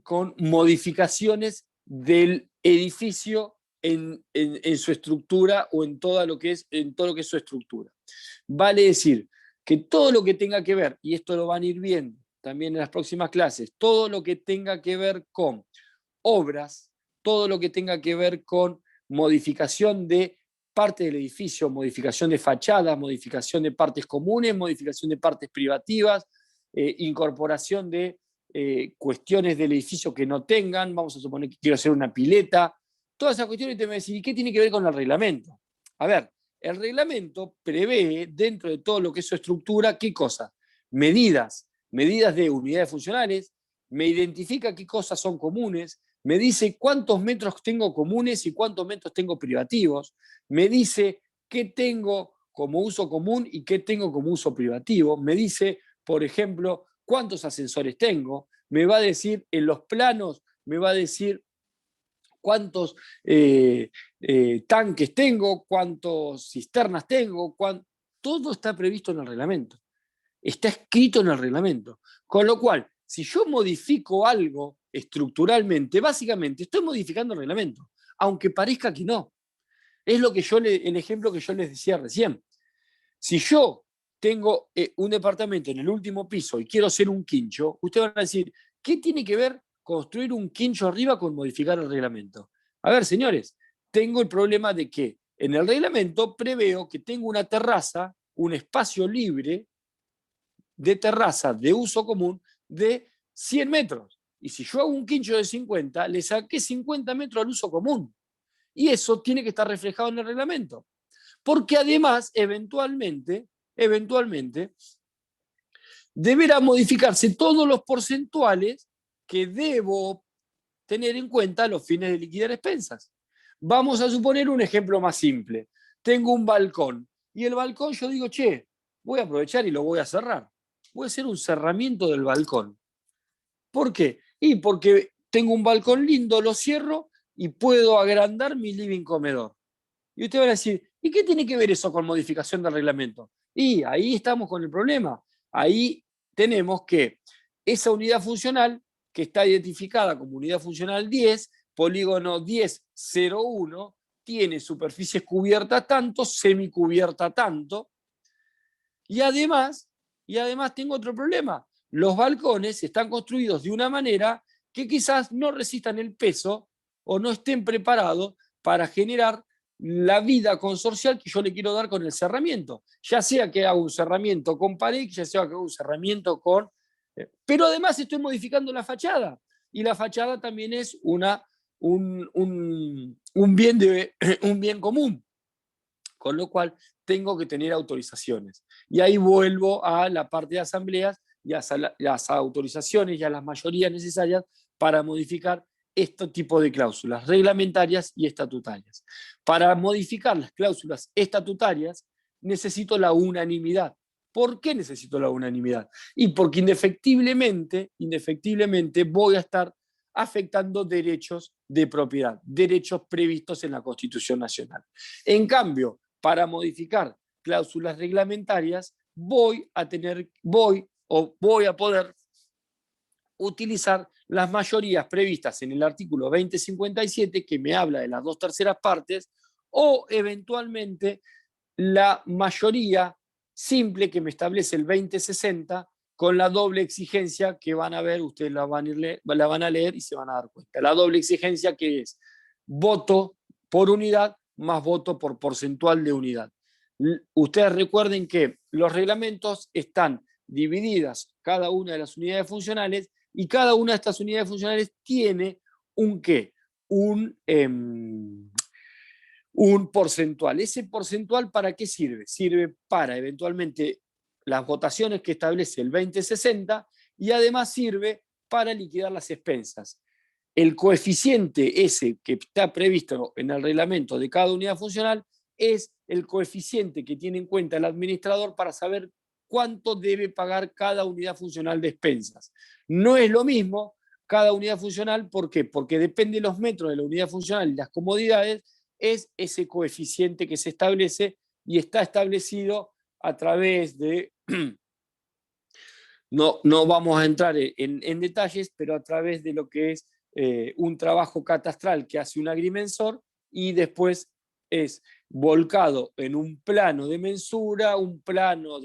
con modificaciones del edificio en su estructura o en todo lo que es su estructura. Vale decir que todo lo que tenga que ver, y esto lo van a ir viendo también en las próximas clases, todo lo que tenga que ver con obras, todo lo que tenga que ver con modificación de parte del edificio, modificación de fachadas, modificación de partes comunes, modificación de partes privativas, incorporación de cuestiones del edificio que no tengan, vamos a suponer que quiero hacer una pileta, todas esas cuestiones, y te van a decir, ¿y qué tiene que ver con el reglamento? A ver, el reglamento prevé dentro de todo lo que es su estructura, ¿qué cosa? Medidas de unidades funcionales, me identifica qué cosas son comunes, me dice cuántos metros tengo comunes y cuántos metros tengo privativos, me dice qué tengo como uso común y qué tengo como uso privativo, me dice, por ejemplo, cuántos ascensores tengo, me va a decir en los planos, me va a decir cuántos tanques tengo, cuántas cisternas tengo, todo está previsto en el reglamento, está escrito en el reglamento. Con lo cual, si yo modifico algo estructuralmente, básicamente estoy modificando el reglamento, aunque parezca que no. Es lo que el ejemplo que yo les decía recién. Si yo tengo un departamento en el último piso y quiero hacer un quincho, ustedes van a decir, ¿qué tiene que ver construir un quincho arriba con modificar el reglamento? A ver, señores, tengo el problema de que en el reglamento preveo que tengo una terraza, un espacio libre de terraza de uso común de 100 metros. Y si yo hago un quincho de 50, le saqué 50 metros al uso común. Y eso tiene que estar reflejado en el reglamento. Porque además, eventualmente, deberá modificarse todos los porcentuales que debo tener en cuenta a los fines de liquidar expensas. Vamos a suponer un ejemplo más simple. Tengo un balcón y el balcón yo digo, voy a aprovechar y lo voy a cerrar. Voy a hacer un cerramiento del balcón. ¿Por qué? Y porque tengo un balcón lindo, lo cierro y puedo agrandar mi living comedor. Y usted va a decir, ¿y qué tiene que ver eso con modificación del reglamento? Y ahí estamos con el problema. Ahí tenemos que esa unidad funcional, que está identificada como unidad funcional 10, polígono 1001, tiene superficies cubiertas tanto, semicubierta tanto, y además tengo otro problema. Los balcones están construidos de una manera que quizás no resistan el peso o no estén preparados para generar la vida consorcial que yo le quiero dar con el cerramiento. Ya sea que haga un cerramiento con pared, ya sea que haga un cerramiento con... Pero además estoy modificando la fachada. Y la fachada también es un bien común. Con lo cual tengo que tener autorizaciones. Y ahí vuelvo a la parte de asambleas y a las autorizaciones y a las mayorías necesarias para modificar este tipo de cláusulas reglamentarias y estatutarias. Para modificar las cláusulas estatutarias necesito la unanimidad. ¿Por qué necesito la unanimidad? Y porque indefectiblemente voy a estar afectando derechos de propiedad, derechos previstos en la Constitución Nacional. En cambio, para modificar cláusulas reglamentarias, voy a poder utilizar las mayorías previstas en el artículo 2057, que me habla de las 2/3 partes, o eventualmente la mayoría simple que me establece el 2060, con la doble exigencia que van a ver, ustedes la van a leer y se van a dar cuenta. La doble exigencia que es voto por unidad más voto por porcentual de unidad. Ustedes recuerden que los reglamentos están divididas cada una de las unidades funcionales y cada una de estas unidades funcionales tiene un ¿qué? Un porcentual. ¿Ese porcentual para qué sirve? Sirve para eventualmente las votaciones que establece el 2060 y además sirve para liquidar las expensas. El coeficiente ese que está previsto en el reglamento de cada unidad funcional es el coeficiente que tiene en cuenta el administrador para saber cuánto debe pagar cada unidad funcional de expensas. No es lo mismo cada unidad funcional, ¿por qué? Porque depende de los metros de la unidad funcional y las comodidades, es ese coeficiente que se establece y está establecido a través de, no vamos a entrar en detalles, pero a través de lo que es un trabajo catastral que hace un agrimensor y después es volcado en un plano de mensura, un plano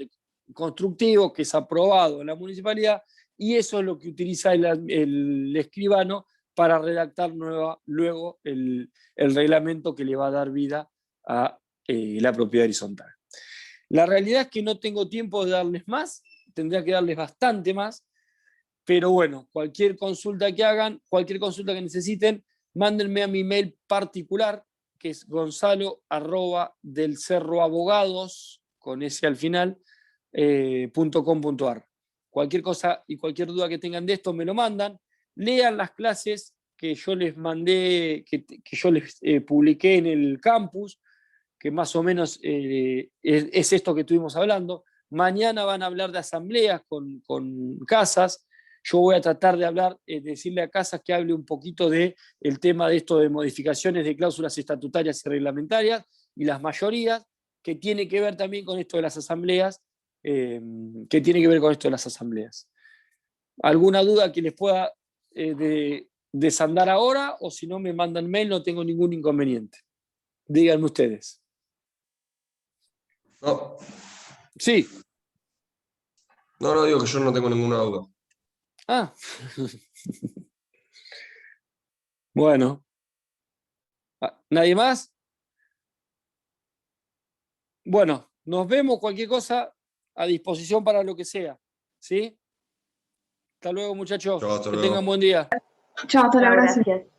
constructivo que es aprobado en la municipalidad, y eso es lo que utiliza el escribano para redactar luego el reglamento que le va a dar vida a la propiedad horizontal. La realidad es que no tengo tiempo de darles más, tendría que darles bastante más, pero bueno, cualquier consulta que hagan, cualquier consulta que necesiten, mándenme a mi mail particular, que es gonzalo@delcerroabogados, con ese al final, .com.ar. Cualquier cosa y cualquier duda que tengan de esto me lo mandan. Lean las clases que yo les mandé, que yo les publiqué en el campus, que más o menos es esto que estuvimos hablando. Mañana van a hablar de asambleas con Casas. Yo voy a tratar de hablar, decirle a Casas que hable un poquito del tema de esto de modificaciones de cláusulas estatutarias y reglamentarias y las mayorías, que tiene que ver también con esto de las asambleas, ¿Alguna duda que les pueda desandar ahora? O si no, me mandan mail, no tengo ningún inconveniente. Díganme ustedes.
No.
Sí.
No, digo que yo no tengo ninguna duda.
Ah. Bueno. ¿Nadie más? Bueno, nos vemos, cualquier cosa a disposición para lo que sea. ¿Sí? Hasta luego, muchachos.
Chao, hasta
Que
luego.
tengan buen día.
Chao, hasta luego, gracias.
Gracias.